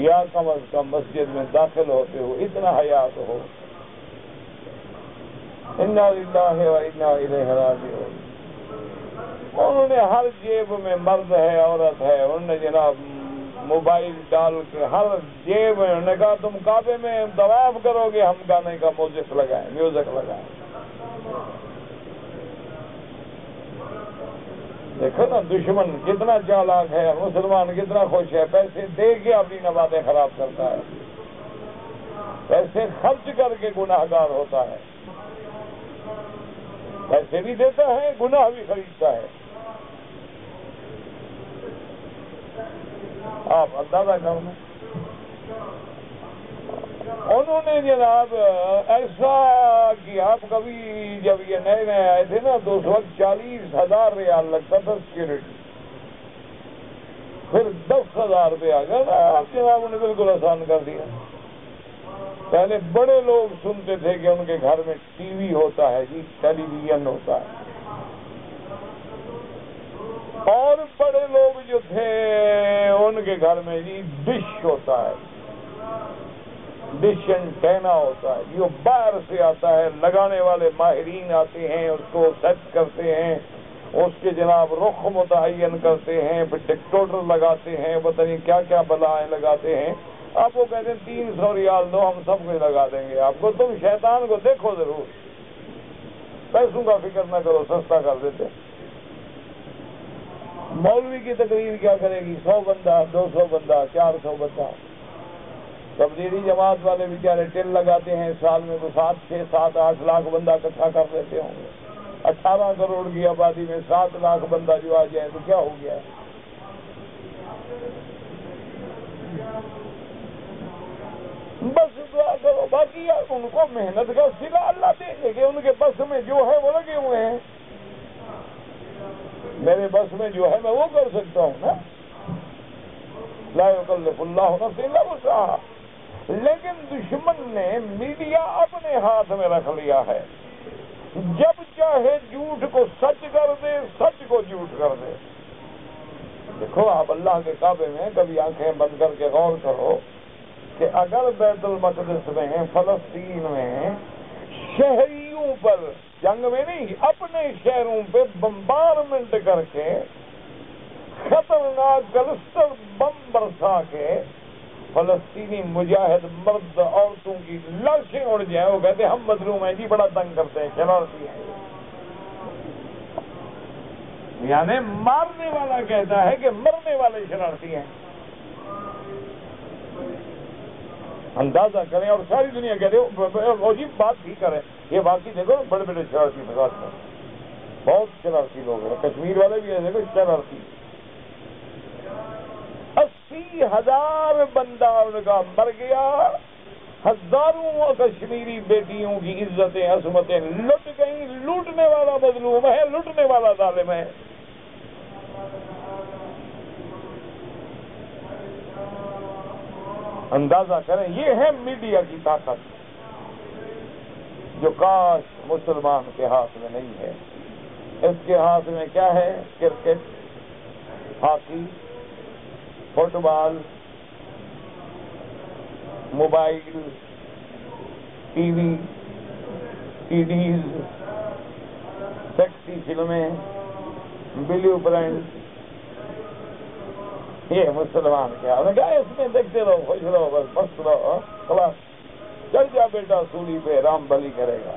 S1: یا کم از کم مسجد میں داخل ہوتے ہو اتنا حیا تو ہو۔ انا للہ و انا الیہ راجعون۔ انہوں نے ہر جیب میں، مرد ہے عورت ہے، انہوں نے جناب موبائل ڈال کے ہر جیب میں، انہوں نے کہا تم کعبے میں طواف کرو گے، ہم گانے کا میوزک لگائیں۔ دیکھو نا دشمن کتنا چالاک ہے، مسلمان کتنا خوش ہے، پیسے دے کے اپنی نمازیں خراب کرتا ہے، پیسے خرچ کر کے گناہ گار ہوتا ہے، پیسے بھی دیتا ہے گناہ بھی خریدتا ہے۔ آپ اندازہ کرنا، انہوں نے جناب ایسا کہ آپ کبھی جب یہ نئے آئے تھے نا تو اس وقت 40,000 ریال لگتا تھا سیکورٹی، پھر 10,000 روپے آ گیا، آپ جناب نے بالکل آسان کر دیا۔ پہلے بڑے لوگ سنتے تھے کہ ان کے گھر میں ٹی وی ہوتا ہے، جی ٹیلی ویژن ہوتا ہے، اور بڑے لوگ جو تھے ان کے گھر میں جی ڈش ہوتا ہے، ڈش اینٹینا ہوتا ہے، جو باہر سے آتا ہے، لگانے والے ماہرین آتے ہیں، اس کو سیٹ کرتے ہیں، اس کے جناب رخ متعین کرتے ہیں، پھر ڈکٹوٹر لگاتے ہیں، پتہ نہیں کیا کیا بلائیں لگاتے ہیں۔ آپ وہ کہتے ہیں 300 ریال دو، ہم سب کو لگا دیں گے آپ کو، تم شیطان کو دیکھو ضرور، پیسوں کا فکر نہ کرو، سستا کر دیتے۔ مولوی کی تقریر کیا کرے گی، 100 بندہ، 200 بندہ، 400 بندہ، تبلیغی جماعت والے بیچارے ٹل لگاتے ہیں، سال میں تو 7 6 7 8 لاکھ بندہ اکٹھا کر لیتے ہوں گے۔ 18 کروڑ کی آبادی میں 7 لاکھ بندہ جو آ جائے تو کیا ہو گیا؟ بس دعا کرو، باقی ان کو محنت کا صلہ اللہ دے دے کہ ان کے بس میں جو ہے وہ لگے ہوئے ہیں۔ میرے بس میں جو ہے میں وہ کر سکتا ہوں نا، لا یکلف اللہ نفسا الا وسعہا۔ لیکن دشمن نے میڈیا اپنے ہاتھ میں رکھ لیا ہے، جب چاہے جھوٹ کو سچ کر دے، سچ کو جھوٹ کر دے۔ دیکھو آپ اللہ کے کعبے میں کبھی آنکھیں بند کر کے غور کرو کہ اگر بیت المقدس میں، فلسطین میں شہریوں پر، جنگ میں نہیں، اپنے شہروں پہ بمبارمنٹ کر کے خطرناک کلسٹر بم برسا کے فلسطینی مجاہد مرد عورتوں کی لاشیں اڑ جائیں، وہ کہتے ہیں ہم مظلوم ہیں جی، بڑا تنگ کرتے ہیں، شرارتی ہیں۔ یعنی مارنے والا کہتا ہے کہ مرنے والے شرارتی ہیں۔ اندازہ کریں، اور ساری دنیا کہہ رہے ہو عجیب بات ہی کریں، یہ واقعی دیکھو بڑے بڑے شرارتی مزاج ہیں، بہت شرارتی لوگ ہیں، کشمیر والے بھی ایسے کوئی شرارتی۔ 80,000 بندہ ان کا مر گیا، ہزاروں کشمیری بیٹیوں کی عزتیں عصمتیں لٹ گئیں۔ لوٹنے والا مظلوم ہے، لوٹنے والا ظالم ہے۔ اندازہ کریں، یہ ہے میڈیا کی طاقت جو کاش مسلمان کے ہاتھ میں نہیں ہے۔ اس کے ہاتھ میں کیا ہے؟ کرکٹ، ہاکی، فٹ بال، موبائل، ٹی وی، سی ڈیز، سیکسی فلمیں، بلیو پرنٹ، یہ مسلمان کیا کہا اس میں دیکھتے رہو، خوش رہو، بس مست رہو، خلاص چل جا بیٹا سولی پہ، رام بلی کرے گا۔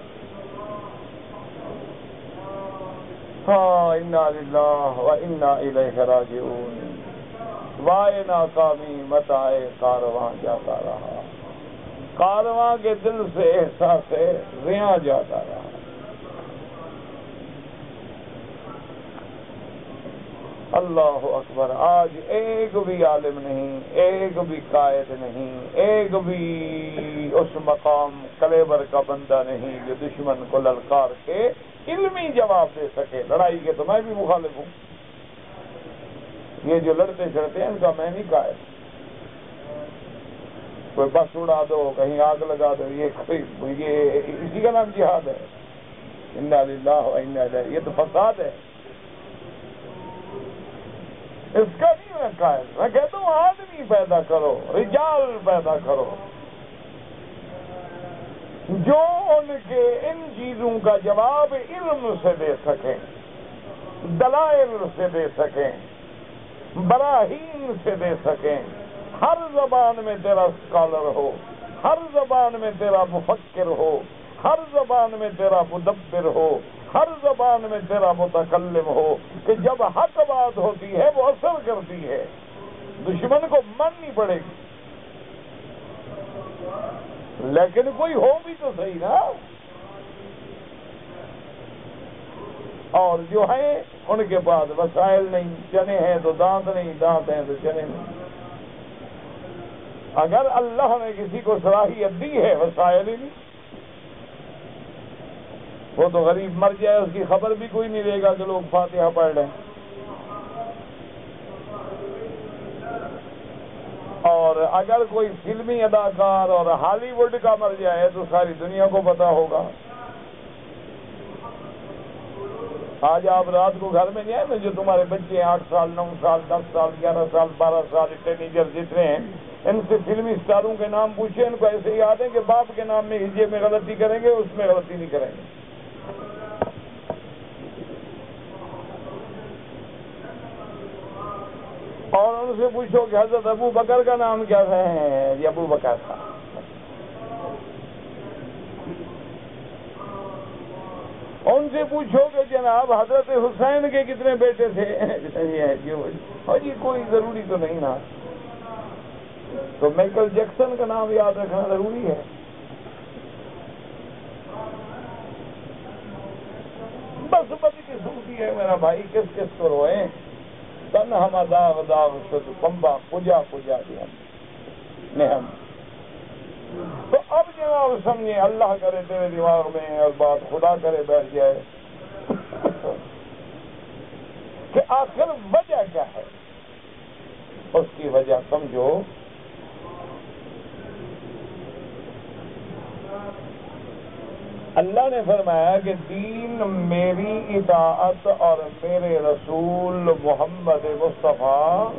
S1: ہاں، انا للہ و انا الیہ راجعون۔ وائے ناکامی متائے کارواں جاتا رہا، کارواں کے دل سے احساس ریاں جاتا رہا۔ اللہ اکبر، آج ایک بھی عالم نہیں، ایک بھی قائد نہیں، ایک بھی اس مقام کلیبر کا بندہ نہیں جو دشمن کو للکار کے علمی جواب دے سکے۔ لڑائی کے تو میں بھی مخالف ہوں، یہ جو لڑتے چڑھتے ہیں ان کا میں نہیں قائد۔ کوئی بس اڑا دو، کہیں آگ لگا دو، یہ اسی کا نام جہاد ہے؟ انا للہ و انا الیہ، یہ تو فساد ہے، اس کا نہیں میں قائل۔ میں کہتا ہوں آدمی پیدا کرو، رجال پیدا کرو جو ان کے ان چیزوں کا جواب علم سے دے سکیں، دلائل سے دے سکیں، براہین سے دے سکیں۔ ہر زبان میں تیرا اسکالر ہو، ہر زبان میں تیرا مفکر ہو، ہر زبان میں تیرا مدبر ہو، ہر زبان میں تیرا متکلم ہو، کہ جب حق بات ہوتی ہے وہ اثر کرتی ہے، دشمن کو ماننی پڑے گی۔ لیکن کوئی ہو بھی تو صحیح نا، اور جو ہیں ان کے پاس وسائل نہیں، چنے ہیں تو دانت نہیں، دانت ہیں تو چنے نہیں۔ اگر اللہ نے کسی کو صلاحیت دی ہے، وسائل ہی نہیں، وہ تو غریب مر جائے اس کی خبر بھی کوئی نہیں لے گا کہ لوگ فاتحہ پڑھ لیں، اور اگر کوئی فلمی اداکار اور ہالی ووڈ کا مر جائے تو ساری دنیا کو پتا ہوگا۔ آج آپ رات کو گھر میں جائیں نا، جو تمہارے بچے 8 سال 9 سال 10 سال 11 سال 12 سال ٹینیجر جتنے ہیں، ان سے فلمی اسٹاروں کے نام پوچھیں، ان کو ایسے یاد ہے کہ باپ کے نام میں ہجے میں غلطی کریں گے، اس میں غلطی نہیں کریں گے۔ اور ان سے پوچھو کہ حضرت ابو بکر کا نام کیا ہے؟ یہ ابو بکر تھا۔ ان سے پوچھو کہ جناب حضرت حسین کے کتنے بیٹے تھے؟ جی کوئی ضروری تو نہیں نا۔ تو مائیکل جیکسن کا نام یاد رکھنا ضروری ہے؟ بس بدقسمتی ہے میرا بھائی، کس کس کو روئیں؟ تن ہم داغ داغ شد پمبا پوجا پوجا دیا ہم. تو اب جناب سمجھے، اللہ کرے تیرے دماغ میں اور بات خدا کرے بیٹھ جائے کہ آخر وجہ کیا ہے. اس کی وجہ سمجھو. اللہ نے فرمایا کہ دین میری اطاعت اور میرے رسول محمد مصطفیٰ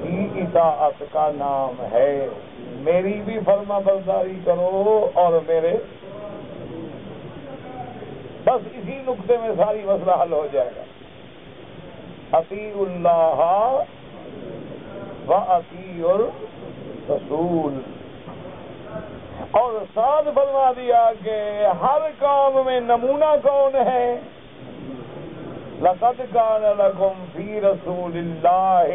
S1: کی اطاعت کا نام ہے. میری بھی فرما برداری کرو اور میرے، بس اسی نقطے میں ساری مسئلہ حل ہو جائے گا. اطیعوا اللہ و اطیعوا الرسول. اور ساتھ فرما دیا کہ ہر کام میں نمونہ کون ہے؟ لقد کان لکم فی رسول اللہ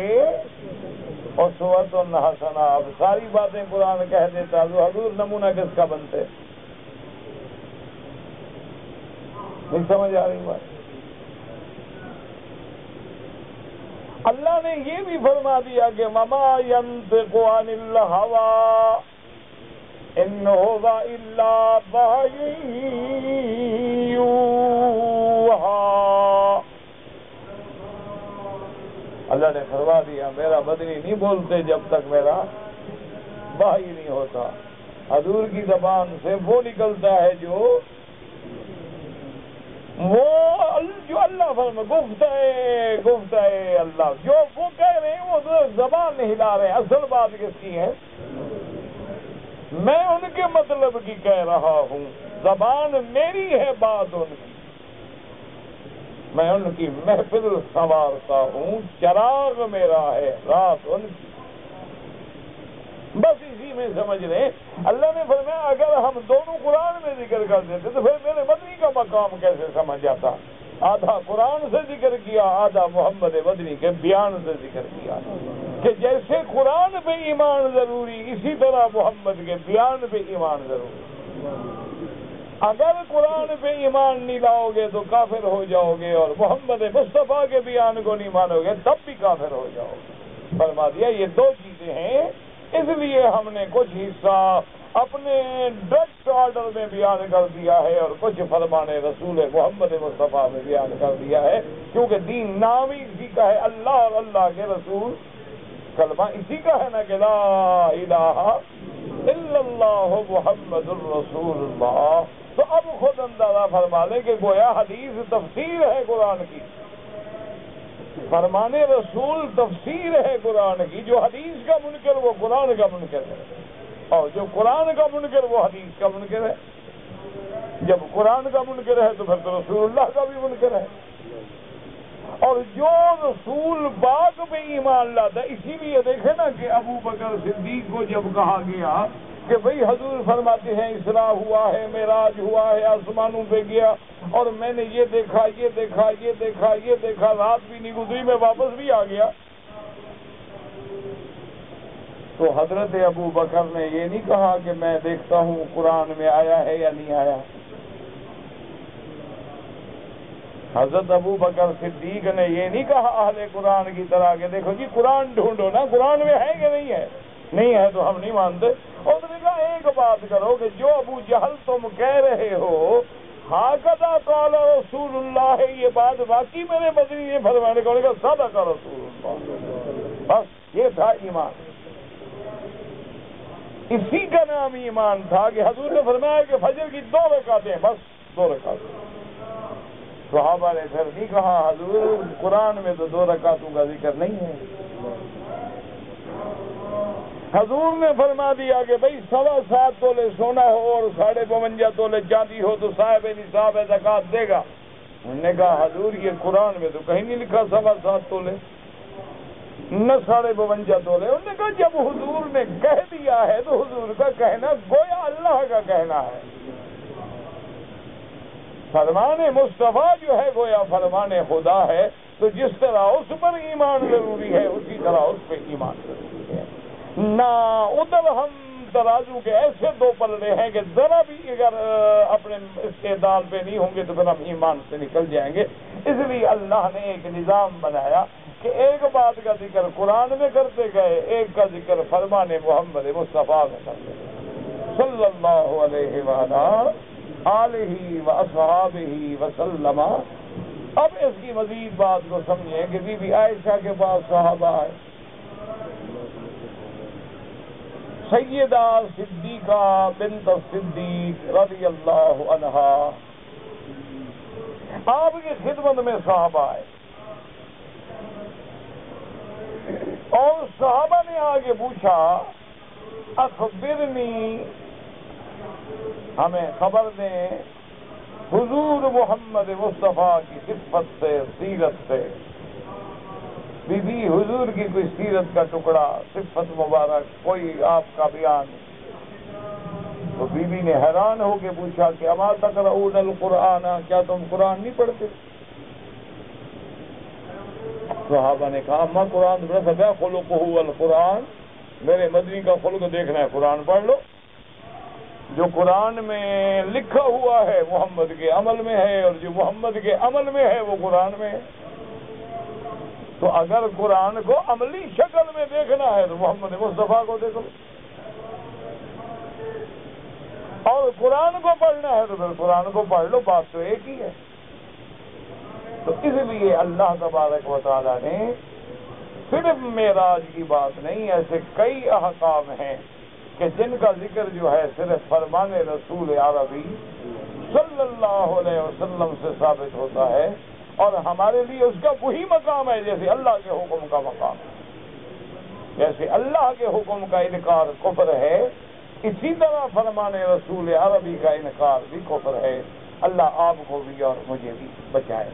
S1: اسوۃ حسنہ. اب ساری باتیں قرآن کہہ دیتا تو حضور نمونہ کس کا بنتے؟ نہیں سمجھ آ رہی بات؟ اللہ نے یہ بھی فرما دیا کہ وما ینطق عن الہویٰ ان هو الا وحی یوحیٰ. اللہ نے فرما دیا میرا مدنی نہیں بولتے جب تک میرا وحی نہیں ہوتا. حضور کی زبان سے وہ نکلتا ہے جو اللہ فرما گفتہ اللہ، جو وہ کہہ رہے ہیں وہ زبان نہیں ہلا رہے ہیں. اصل بات کس کی ہے؟ میں ان کے مطلب کی کہہ رہا ہوں. زبان میری ہے، بات ان کی. میں ان کی محفل سنوارتا ہوں، چراغ میرا ہے، رات ان کی. بس اسی میں سمجھ رہے. اللہ نے فرمایا اگر ہم دونوں قرآن میں ذکر کر دیتے تو پھر میرے مدنی کا مقام کیسے سمجھ جاتا؟ آدھا قرآن سے ذکر کیا، آدھا محمد مدنی کے بیان سے ذکر کیا کہ جیسے قرآن پہ ایمان ضروری، اسی طرح محمد کے بیان پہ ایمان ضروری. اگر قرآن پہ ایمان نہیں لاؤ گے تو کافر ہو جاؤ گے، اور محمد مصطفیٰ کے بیان کو نہیں مانو گے تب بھی کافر ہو جاؤ گے. فرما دیا یہ دو چیزیں ہیں. اس لیے ہم نے کچھ حصہ اپنے ڈائریکٹ آرڈر میں بیان کر دیا ہے اور کچھ فرمان رسول محمد مصطفیٰ میں بیان کر دیا ہے، کیونکہ دین نام ہی اسی کا ہے، اللہ اور اللہ کے رسول. کلمہ اسی کا ہے نا کہ لا الہ الا اللہ محمد الرسول اللہ. تو اب خود اندازہ فرما لیں کہ گویا حدیث تفسیر ہے قرآن کی، فرمان رسول تفسیر ہے قرآن کی. جو حدیث کا منکر وہ قرآن کا منکر ہے، اور جو قرآن کا منکر وہ حدیث کا منکر ہے. جب قرآن کا منکر ہے تو پھر تو رسول اللہ کا بھی منکر ہے. اور جو رسول پاک پہ ایمان لاتا ہے، اسی لیے دیکھیں نا کہ ابو بکر صدیق کو جب کہا گیا کہ بھئی حضور فرماتے ہیں اسراء ہوا ہے، معراج ہوا ہے، آسمانوں پہ گیا اور میں نے یہ دیکھا یہ دیکھا یہ دیکھا یہ دیکھا، رات بھی نہیں گزری میں واپس بھی آ گیا. تو حضرت ابو بکر نے یہ نہیں کہا کہ میں دیکھتا ہوں قرآن میں آیا ہے یا نہیں آیا. حضرت ابو بکر صدیق نے یہ نہیں کہا اہل قرآن کی طرح کہ دیکھو جی قرآن ڈھونڈو نا، قرآن میں ہے کہ نہیں ہے؟ نہیں ہے تو ہم نہیں مانتے. اور نے کہا ایک بات کرو کہ جو ابو جہل تم کہہ رہے ہو ہاکذا قال رسول اللہ ہے، یہ بات واقعی میرے مدنی نے فرمانے کا صدق رسول اللہ. بس یہ تھا ایمان. اسی کا نام ایمان تھا کہ حضور نے فرمایا کہ فجر کی 2 رکعتیں، بس 2 رکعتیں. صحابہ نے پھر نہیں کہا حضور قرآن میں تو 2 رکعتوں کا ذکر نہیں ہے. حضور نے فرما دیا کہ بھئی 7.25 تولے سونا ہو اور 52.5 تولے چاندی ہو تو صاحب نصاب زکات دے گا. انہوں نے کہا حضور یہ قرآن میں تو کہیں نہیں لکھا 7.25 تولے نہ 52.5 تولے. انہوں نے کہا جب حضور نے کہہ دیا ہے تو حضور کا کہنا گویا اللہ کا کہنا ہے. فرمان مصطفیٰ جو ہے گویا فرمان خدا ہے. تو جس طرح اس پر ایمان ضروری ہے اسی طرح اس پہ ایمان ضروری ہے. نہ ادھر ہم ترازو کے ایسے دو پلڑے ہیں کہ ذرا بھی اگر اپنے استعداد پہ نہیں ہوں گے تو پھر ہم ایمان سے نکل جائیں گے. اس لیے اللہ نے ایک نظام بنایا کہ ایک بات کا ذکر قرآن میں کرتے گئے، ایک کا ذکر فرمان محمد مصطفیٰ میں کرتے گئے صلی اللہ علیہ آلہ و اصحابہ وسلم. اب اس کی مزید بات کو سمجھیں کہ بی بی عائشہ کے پاس صحابہ آئے، سیدہ صدیقہ بنت صدیق رضی اللہ عنہا آپ کی خدمت میں صحابہ آئے، اور صحابہ نے آگے پوچھا اخبرنی، ہمیں خبر دیں حضور محمد مصطفیٰ کی صفت سے، سیرت سے. بی بی حضور کی کوئی سیرت کا ٹکڑا، صفت مبارک، کوئی آپ کا بیان. تو بی بی نے حیران ہو کے پوچھا کہ اما تقرؤون القرآن، کیا تم قرآن نہیں پڑھتے؟ صحابہ نے کہا اما قرآن پڑھا، خلقہ القرآن، میرے مدنی کا خلق دیکھنا ہے، قرآن پڑھ لو. جو قرآن میں لکھا ہوا ہے محمد کے عمل میں ہے، اور جو محمد کے عمل میں ہے وہ قرآن میں ہے. تو اگر قرآن کو عملی شکل میں دیکھنا ہے تو محمد مصطفیٰ کو دیکھو، اور قرآن کو پڑھنا ہے تو پھر قرآن کو پڑھ لو، بات تو ایک ہی ہے. تو اس لیے اللہ تبارک و تعالیٰ نے صرف معراج کی بات نہیں، ایسے کئی احکام ہیں کہ جن کا ذکر جو ہے صرف فرمان رسول عربی صلی اللہ علیہ وسلم سے ثابت ہوتا ہے، اور ہمارے لیے اس کا وہی مقام ہے جیسے اللہ کے حکم کا مقام ہے. جیسے اللہ کے حکم کا انکار کفر ہے، اسی طرح فرمان رسول عربی کا انکار بھی کفر ہے. اللہ آپ کو بھی اور مجھے بھی بچائے.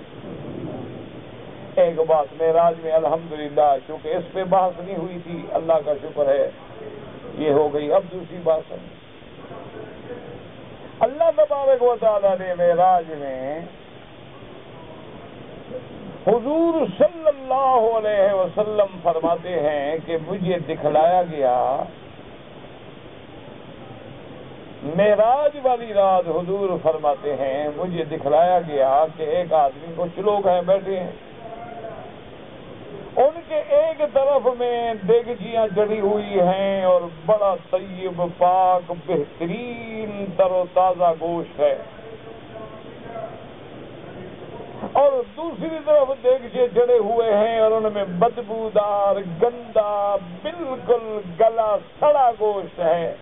S1: ایک بات معراج میں الحمدللہ، چونکہ اس پہ بحث نہیں ہوئی تھی، اللہ کا شکر ہے یہ ہو گئی. اب دوسری بات ہے، اللہ تبارک و تعالیٰ نے معراج میں حضور صلی اللہ علیہ وسلم فرماتے ہیں کہ مجھے دکھلایا گیا معراج والی رات. حضور فرماتے ہیں مجھے دکھلایا گیا کہ ایک آدمی، کچھ لوگ ہیں بیٹھے ہیں، ان کے ایک طرف میں دیگچیاں چڑھی ہوئی ہیں اور بڑا طیب پاک بہترین تر و تازہ گوشت ہے، اور دوسری طرف دیگچے چڑھے ہوئے ہیں اور ان میں بدبودار گندا بالکل گلا سڑا گوشت ہے.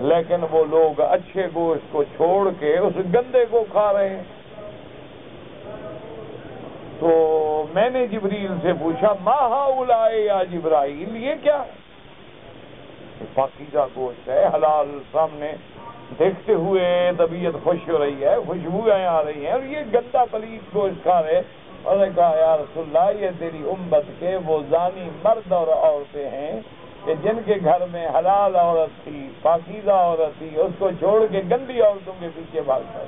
S1: لیکن وہ لوگ اچھے گوشت کو چھوڑ کے اس گندے کو کھا رہے ہیں. تو میں نے جبریل سے پوچھا ما ہؤلاء یا جبرائیل، یہ کیا؟ پاکیزہ گوشت ہے، حلال، سامنے دیکھتے ہوئے طبیعت خوش ہو رہی ہے، خوشبوئیں آ رہی ہیں، اور یہ گندا پلیت گوشت کھا رہے. اور نے کہا یا رسول اللہ، یہ تیری امت کے وہ زانی مرد اور عورتیں ہیں کہ جن کے گھر میں حلال عورت تھی، پاکیزہ عورت تھی، اس کو چھوڑ کے گندی عورتوں کے پیچھے بھاگتا ہے.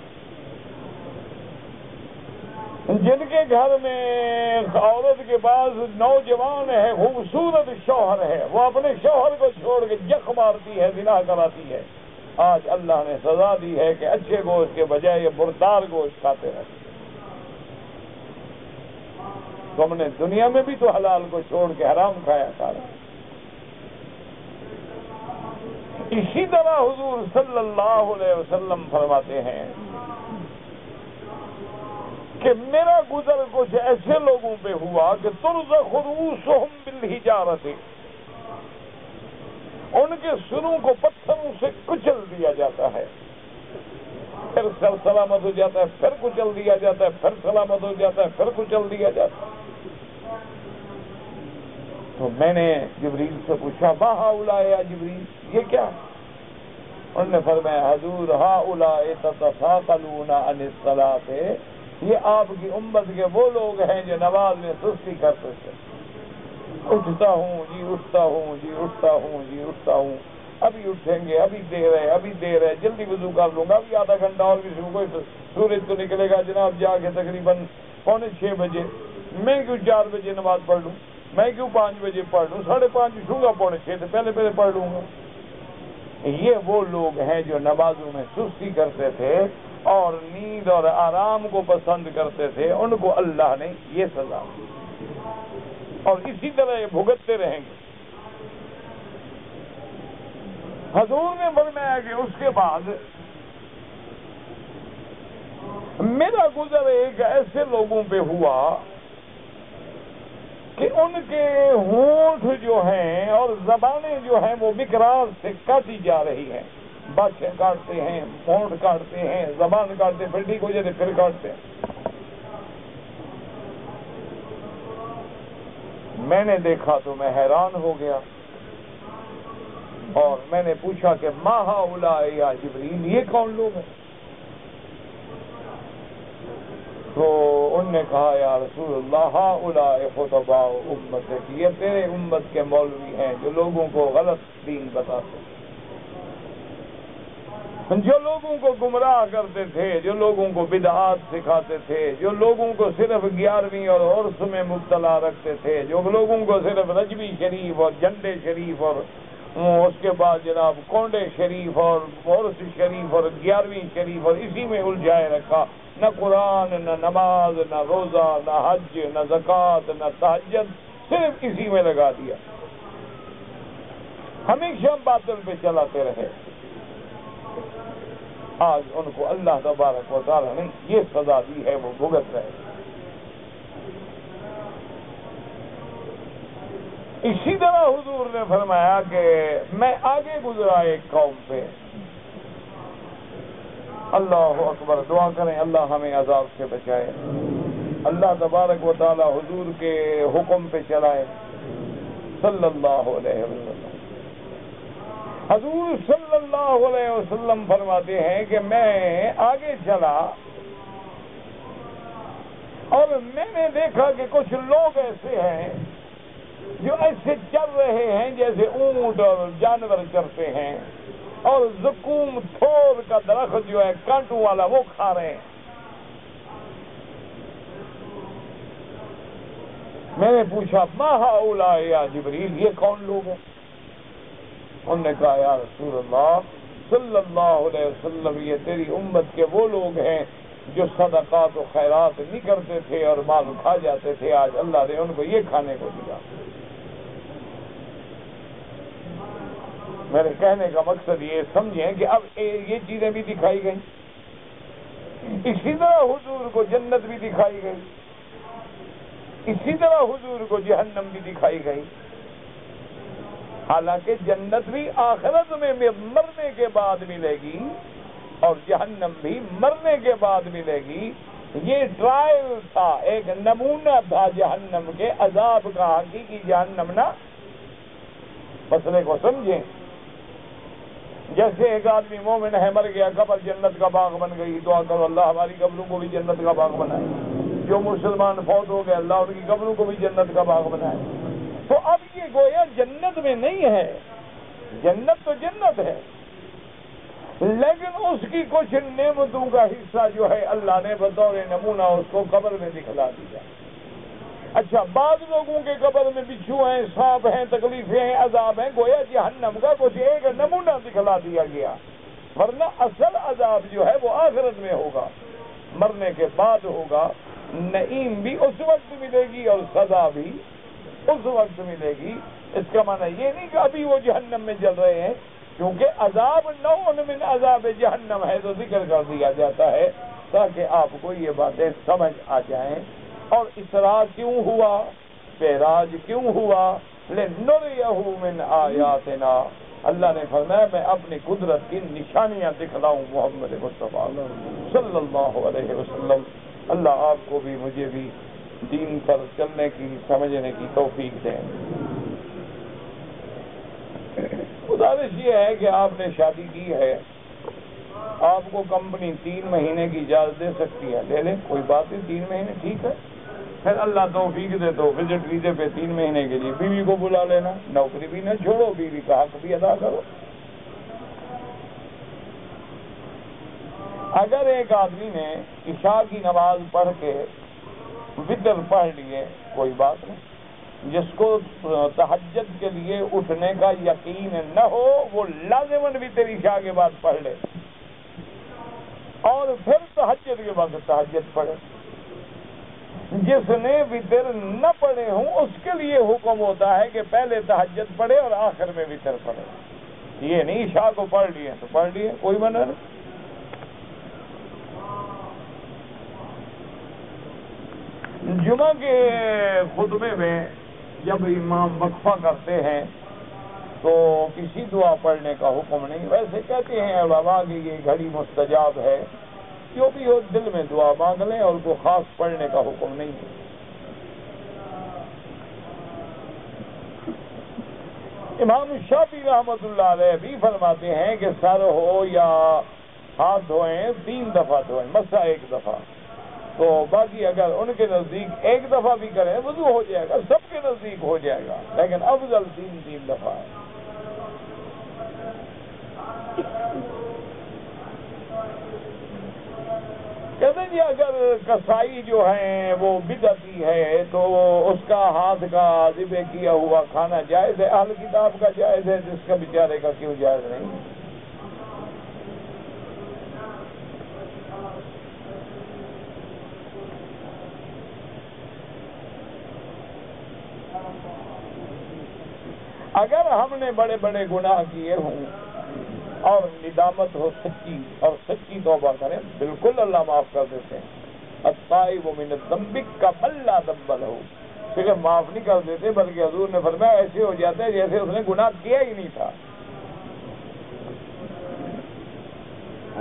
S1: جن کے گھر میں عورت کے پاس نوجوان ہے، خوبصورت شوہر ہے، وہ اپنے شوہر کو چھوڑ کے جخ مارتی ہے، زنا کراتی ہے. آج اللہ نے سزا دی ہے کہ اچھے گوشت کے بجائے یہ مردار گوشت کھاتے رہے. تم نے دنیا میں بھی تو حلال کو چھوڑ کے حرام کھایا تھا. اسی طرح حضور صلی اللہ علیہ وسلم فرماتے ہیں کہ میرا گزر کچھ ایسے لوگوں پہ ہوا کہ ترزخ رؤوسہم بالحجارۃ، ان کے سروں کو پتھروں سے کچل دیا جاتا ہے، پھر سر سلامت ہو جاتا ہے، پھر کچل دیا جاتا ہے، پھر سلامت ہو جاتا ہے، پھر کچل دیا جاتا ہے. تو میں نے جبریل سے پوچھا ما ہؤلاء یا جبریل، یہ کیا؟ انہوں نے فرمایا حضور ہؤلاء تتثاقلون عن الصلاۃ، یہ آپ کی امت کے وہ لوگ ہیں جو نماز میں سستی کرتے تھے. اٹھتا ہوں جی اٹھتا ہوں جی اٹھتا ہوں جی اٹھتا ہوں، ابھی اٹھیں گے، ابھی دیر ہے، ابھی دیر ہے، جلدی وضو کر لوں گا، ابھی آدھا گھنٹہ اور بھی کوئی سورج تو نکلے گا جناب جا کے تقریباً 5:45 بجے، میں کیوں 4 بجے نماز پڑھ لوں؟ میں کیوں 5 بجے پڑھ لوں، 5:30 اٹھوں گا، 6:45 سے پہلے پڑھ لوں گا۔ یہ وہ لوگ ہیں جو نمازوں میں سستی کرتے تھے اور نیند اور آرام کو پسند کرتے تھے، ان کو اللہ نے یہ سزا دی اور اسی طرح یہ بھگتتے رہیں گے۔ حضور نے فرمایا کہ اس کے بعد میرا گزر ایک ایسے لوگوں پہ ہوا کہ ان کے ہونٹ جو ہیں اور زبانیں جو ہیں وہ مقراض سے کاٹی جا رہی ہیں، باتیں کاٹتے ہیں، ہونٹ کاٹتے ہیں، زبان کاٹتے، پھر ٹھیک ہو جاتے پھر کاٹتے ہیں۔ میں نے دیکھا تو میں حیران ہو گیا اور میں نے پوچھا کہ ما ہؤلاء یا جبریل، یہ کون لوگ ہیں؟ تو ان نے کہا یا رسول اللہ ہؤلاء خطباء امتک، یہ تیرے امت کے مولوی ہیں جو لوگوں کو غلط دین بتاتے ہیں، جو لوگوں کو گمراہ کرتے تھے، جو لوگوں کو بدعات سکھاتے تھے، جو لوگوں کو صرف 11ویں اور عرس میں مبتلا رکھتے تھے، جو لوگوں کو صرف رجوی شریف اور جھنڈے شریف اور اس کے بعد جناب کونڈے شریف اور عرس شریف اور 11ویں شریف اور اسی میں الجھائے رکھا، نہ قرآن، نہ نماز، نہ روزہ، نہ حج، نہ زکوٰۃ، نہ تہجد، صرف اسی میں لگا دیا، ہمیشہ باطل پہ چلاتے رہے۔ آج ان کو اللہ تبارک و تعالیٰ نے یہ سزا دی ہے، وہ بھگت رہے۔ اسی طرح حضور نے فرمایا کہ میں آگے گزرا ایک قوم پہ، اللہ اکبر، دعا کریں اللہ ہمیں عذاب سے بچائے، اللہ تبارک و تعالیٰ حضور کے حکم پہ چلائے صلی اللہ علیہ وسلم۔ حضور صلی اللہ علیہ وسلم فرماتے ہیں کہ میں آگے چلا اور میں نے دیکھا کہ کچھ لوگ ایسے ہیں جو ایسے چل رہے ہیں جیسے اونٹ اور جانور چرتے ہیں، اور زقوم تھور کا درخت جو ہے کانٹوں والا وہ کھا رہے ہیں۔ میں نے پوچھا ما ہؤلاء یا جبریل، یہ کون لوگ ہیں؟ انہوں نے کہا یا رسول اللہ صلی اللہ علیہ وسلم، یہ تیری امت کے وہ لوگ ہیں جو صدقات و خیرات نہیں کرتے تھے اور مال کھا جاتے تھے، آج اللہ نے ان کو یہ کھانے کو دیا۔ میرے کہنے کا مقصد یہ سمجھیں کہ اب یہ چیزیں بھی دکھائی گئی، اسی طرح حضور کو جنت بھی دکھائی گئی، اسی طرح حضور کو جہنم بھی دکھائی گئی۔ حالانکہ جنت بھی آخرت میں مرنے کے بعد ملے گی اور جہنم بھی مرنے کے بعد ملے گی۔ یہ ٹرائل تھا، ایک نمونہ تھا جہنم کے عذاب کا، حقیقی جہنم نہ۔ مسئلے کو سمجھیں، جیسے ایک آدمی مومن ہے، مر گیا، قبر جنت کا باغ بن گئی، دعا کرو اللہ ہماری قبروں کو بھی جنت کا باغ بنائے۔ جو مسلمان فوت ہو گئے اللہ ان کی قبروں کو بھی جنت کا باغ بنائے۔ تو اب یہ گویا جنت میں نہیں ہے، جنت تو جنت ہے، لیکن اس کی کچھ نعمتوں کا حصہ جو ہے اللہ نے بطور نمونہ اس کو قبر میں دکھلا دیا۔ اچھا، بعض لوگوں کے قبر میں بچھو ہیں، سانپ ہیں، تکلیفیں ہیں، عذاب ہیں، گویا جہنم کا کچھ ایک نمونہ دکھلا دیا گیا، ورنہ اصل عذاب جو ہے وہ آخرت میں ہوگا، مرنے کے بعد ہوگا۔ نعیم بھی اس وقت ملے گی اور سزا بھی اس وقت ملے گی۔ اس کا معنی یہ نہیں کہ ابھی وہ جہنم میں جل رہے ہیں، کیونکہ عذاب نوع من عذاب جہنم ہے تو ذکر کر دیا جاتا ہے تاکہ آپ کو یہ باتیں سمجھ آ جائیں۔ اور اسراء کیوں ہوا، معراج کیوں ہوا؟ لِنُرِيَهُ مِنْ آیاتنا، اللہ نے فرمایا میں اپنی قدرت کی نشانیاں دکھلاؤں محمد مصطفیٰ صلی اللہ علیہ وسلم۔ اللہ آپ کو بھی مجھے بھی دین پر چلنے کی، سمجھنے کی توفیق دیں۔ گزارش یہ ہے کہ آپ نے شادی کی ہے، آپ کو کمپنی 3 مہینے کی اجازت دے سکتی ہے، لے لیں، کوئی بات نہیں، 3 مہینے ٹھیک ہے۔ پھر اللہ توفیق دے تو وزٹ ویزے پہ 3 مہینے کے لیے بیوی کو بلا لینا، نوکری بھی نہ چھوڑو، بیوی کا حق بھی ادا کرو۔ اگر ایک آدمی نے عشاء کی نماز پڑھ کے وطر پڑھ لیے کوئی بات نہیں، جس کو تہجد کے لیے اٹھنے کا یقین نہ ہو وہ لازماً وتر عشاء کے بعد پڑھ لے اور پھر تہجد کے بعد تہجد پڑھے. جس نے وتر نہ پڑھے ہوں اس کے لیے حکم ہوتا ہے کہ پہلے تہجد پڑھے اور آخر میں وتر پڑھے. یہ نہیں عشاء کو پڑھ لیے تو پڑھ لیے، کوئی منع نہیں. جمعہ کے خطبے میں جب امام وقفہ کرتے ہیں تو کسی دعا پڑھنے کا حکم نہیں. ویسے کہتے ہیں علماء کہ یہ گھڑی مستجاب ہے، جو بھی ہو دل میں دعا مانگ لیں اور کو خاص پڑھنے کا حکم نہیں ہے. امام شافعی رحمۃ اللہ علیہ بھی فرماتے ہیں کہ سر ہو یا ہاتھ دھوئیں 3 دفعہ دھوئیں، مسا 1 دفعہ. تو باقی اگر ان کے نزدیک 1 دفعہ بھی کریں وضو ہو جائے گا، سب کے نزدیک ہو جائے گا، لیکن افضل 3 دفعہ ہے. کہتے ہیں جی اگر کسائی جو ہیں وہ بدعتی ہے تو اس کا ہاتھ کا ذبح کیا ہوا کھانا جائز ہے؟ اہل کتاب کا جائز ہے، جس کا بیچارے کا کیوں جائز نہیں؟ اگر ہم نے بڑے بڑے گناہ کیے ہوں اور ندامت ہو سچی اور سچی توبہ کریں، بالکل اللہ معاف کر دیتے ہیں. التائب من الذنب کمن لا ذنب لہ، صرف معاف نہیں کر دیتے بلکہ حضور نے فرمایا ایسے ہو جاتا ہے جیسے اس نے گناہ کیا ہی نہیں تھا.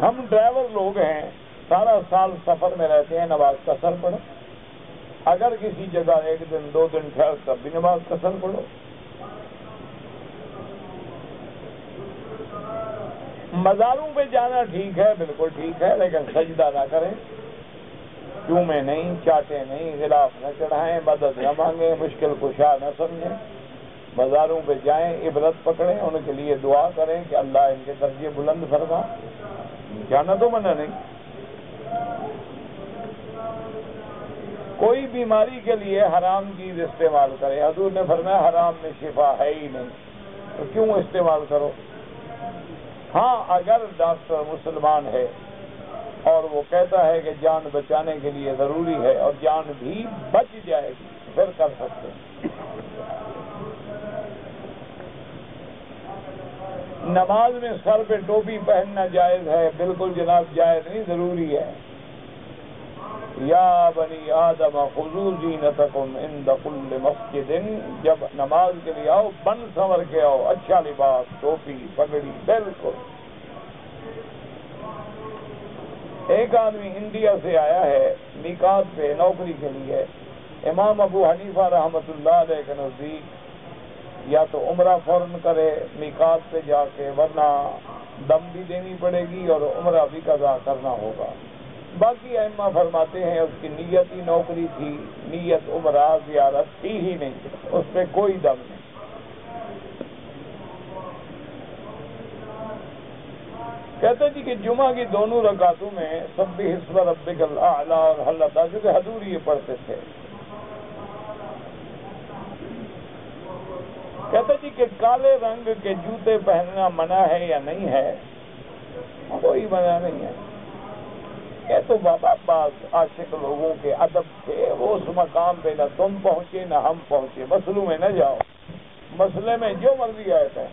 S1: ہم ڈرائیور لوگ ہیں، سارا سال سفر میں رہتے ہیں، نماز قصر پڑھو. اگر کسی جگہ 1 دن 2 دن ٹھہر تب بھی نماز قصر پڑھو. مزاروں پہ جانا ٹھیک ہے، بالکل ٹھیک ہے، لیکن سجدہ نہ کریں، چومیں نہیں، چاٹیں نہیں، غلاف نہ چڑھائیں، مدد نہ مانگیں، مشکل کشا نہ سمجھیں. مزاروں پہ جائیں، عبرت پکڑیں، ان کے لیے دعا کریں کہ اللہ ان کے درجے بلند فرما. جانا تو منع نہیں. کوئی بیماری کے لیے حرام چیز استعمال کرے، حضور نے فرمایا حرام میں شفا ہے ہی نہیں، تو کیوں استعمال کرو؟ ہاں اگر ڈاکٹر مسلمان ہے اور وہ کہتا ہے کہ جان بچانے کے لیے ضروری ہے اور جان بھی بچ جائے گی پھر کر سکتے ہیں. نماز میں سر پہ ٹوپی پہننا جائز ہے؟ بالکل جناب جائز نہیں، ضروری ہے. یا بنی آدم خذوا زینتکم عند کل مسجد، جب نماز کے لیے آؤ بن سنور کے آؤ، اچھا لباس، ٹوپی، پگڑی، بالکل. ایک آدمی انڈیا سے آیا ہے میقات پہ نوکری کے لیے. امام ابو حنیفہ رحمۃ اللہ علیہ کے نزدیک یا تو عمرہ فوراً کرے میقات پہ جا کے، ورنہ دم بھی دینی پڑے گی اور عمرہ بھی قضا کرنا ہوگا. باقی ائمہ فرماتے ہیں اس کی نیت ہی نوکری تھی، نیت عمرہ زیارت تھی ہی نہیں، اس پہ کوئی دم نہیں. کہتے جی کہ جمعہ کی دونوں رکعتوں میں سبح اسم ربک الاعلی اور حل عطا، جو کہ حضور یہ پڑھتے تھے. کہتے جی کہ کالے رنگ کے جوتے پہننا منع ہے یا نہیں ہے؟ کوئی منع نہیں ہے. یہ تو بابا بعض عاشق لوگوں کے ادب تھے، وہ اس مقام پہ نہ تم پہنچے نہ ہم پہنچے، مسئلوں میں نہ جاؤ، مسئلے میں جو مرضی آئے تھے.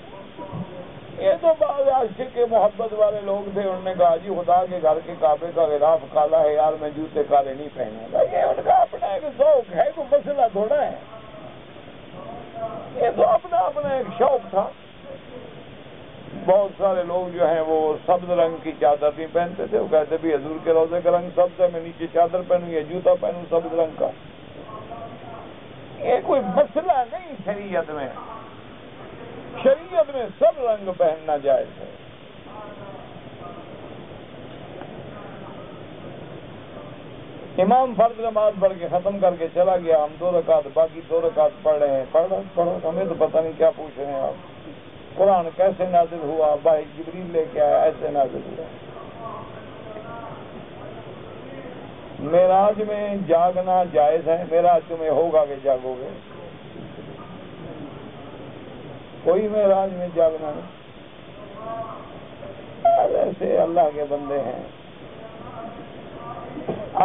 S1: یہ تو بعض عاشق کے محبت والے لوگ تھے، انہوں نے کہا جی خدا کے گھر کے کعبے کا غلاف کالا ہے یار، میں جوتے کالے نہیں پہنے گا. یہ ان کا اپنا ایک ذوق ہے، کوئی مسئلہ تھوڑا ہے. یہ تو اپنا اپنا ایک شوق تھا. بہت سارے لوگ جو ہیں وہ سبز رنگ کی چادر بھی پہنتے تھے، وہ کہتے بھی حضور کے روضے کا رنگ سبز ہے، میں نیچے چادر پہنوں یا جوتا پہنوں سبز رنگ کا. یہ کوئی مسئلہ نہیں شریعت میں. شریعت میں سب رنگ پہننا جائز ہے. امام فرض نماز پڑھ کے ختم کر کے چلا گیا، ہم 2 رکعت باقی 2 رکعت پڑھ رہے ہیں. پڑھو، ہمیں تو پتہ نہیں کیا پوچھ رہے ہیں آپ. قرآن کیسے نازل ہوا؟ بھائی جبریل لے کے آیا، ایسے نازل ہوا. معراج میں جاگنا جائز ہے؟ معراج تمہیں ہوگا کہ جاگو گے. کوئی معراج میں جاگنا نہیں۔ ایسے اللہ کے بندے ہیں۔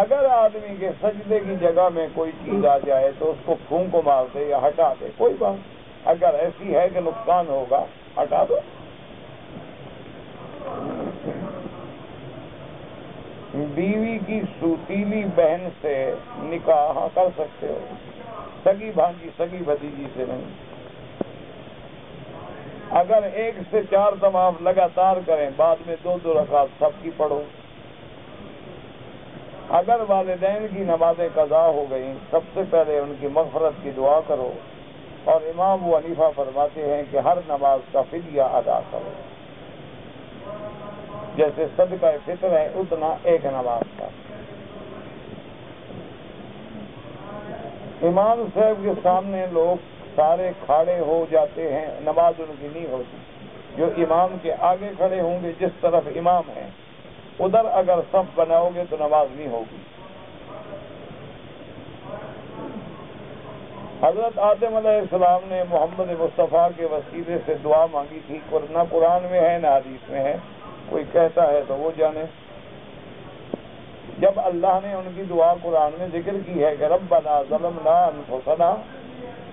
S1: اگر آدمی کے سجدے کی جگہ میں کوئی چیز آ جائے تو اس کو پھونکو مار دے یا ہٹا دے، کوئی بات۔ اگر ایسی ہے کہ نقصان ہوگا ہٹا دو۔ بیوی کی سوتیلی بہن سے نکاح کر سکتے ہو، سگی بھانجی سگی بھتیجی سے نہیں۔ اگر 1 سے 4 طواف لگاتار کریں، بعد میں 2 رکعت سب کی پڑھو۔ اگر والدین کی نمازیں قضا ہو گئیں، سب سے پہلے ان کی مغفرت کی دعا کرو، اور امام ابو حنیفہ فرماتے ہیں کہ ہر نماز کا فدیہ ادا کرو، جیسے صدقہ فطر ہے اتنا ایک نماز کا۔ امام صاحب کے سامنے لوگ سارے کھڑے ہو جاتے ہیں، نماز ان کی نہیں ہوتی۔ جو امام کے آگے کھڑے ہوں گے، جس طرف امام ہیں ادھر اگر صف بناؤ گے تو نماز نہیں ہوگی۔ حضرت آدم علیہ السلام نے محمد مصطفیٰ کے وسیلے سے دعا مانگی تھی، نہ قرآن میں ہے نہ حدیث میں ہے، کوئی کہتا ہے تو وہ جانے۔ جب اللہ نے ان کی دعا قرآن میں ذکر کی ہے کہ ربنا ظلمنا انفسنا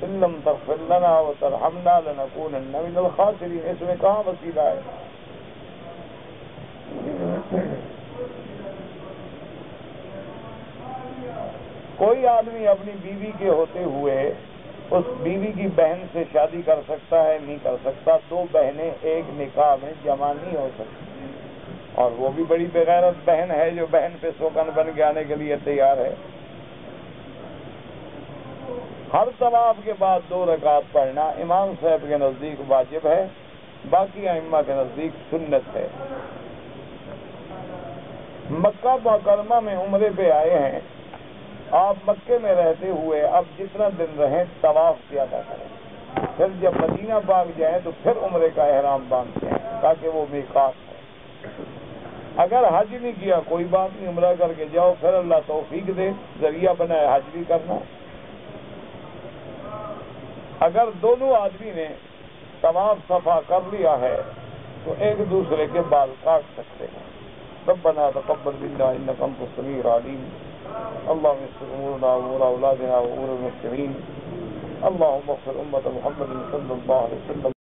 S1: ان لم تغفر لنا وترحمنا لنکونن من الخاسرین، اس میں کہاں وسیلہ ہے؟ کوئی آدمی اپنی بیوی کے ہوتے ہوئے اس بیوی کی بہن سے شادی کر سکتا ہے؟ نہیں کر سکتا۔ 2 بہنیں ایک نکاح میں جمع نہیں ہو سکتی، اور وہ بھی بڑی بغیرت بہن ہے جو بہن پہ سوگن بن کے آنے کے لیے تیار ہے۔ ہر طواف کے بعد 2 رکعت پڑھنا امام صاحب کے نزدیک واجب ہے، باقی ائمہ کے نزدیک سنت ہے۔ مکہ مکرمہ میں عمرے پہ آئے ہیں، آپ مکے میں رہتے ہوئے اب جتنا دن رہیں طواف زیادہ کریں، پھر جب مدینہ پاک جائیں تو پھر عمرے کا احرام باندھتے ہیں تاکہ وہ میقات ہے۔ اگر حج نہیں کیا کوئی بات نہیں، عمرہ کر کے جاؤ، پھر اللہ توفیق دے ذریعہ بنائے حج بھی کرنا۔ اگر دونوں آدمی نے طواف صفا کر لیا ہے تو ایک دوسرے کے بال کاٹ سکتے ہیں۔ ربنا تقبل منا انک انت السمیع العلیم، اللهم استر امورنا وامور اولادنا وامور المسلمین، اللهم اغفر امة محمد صلی اللہ علیہ وسلم۔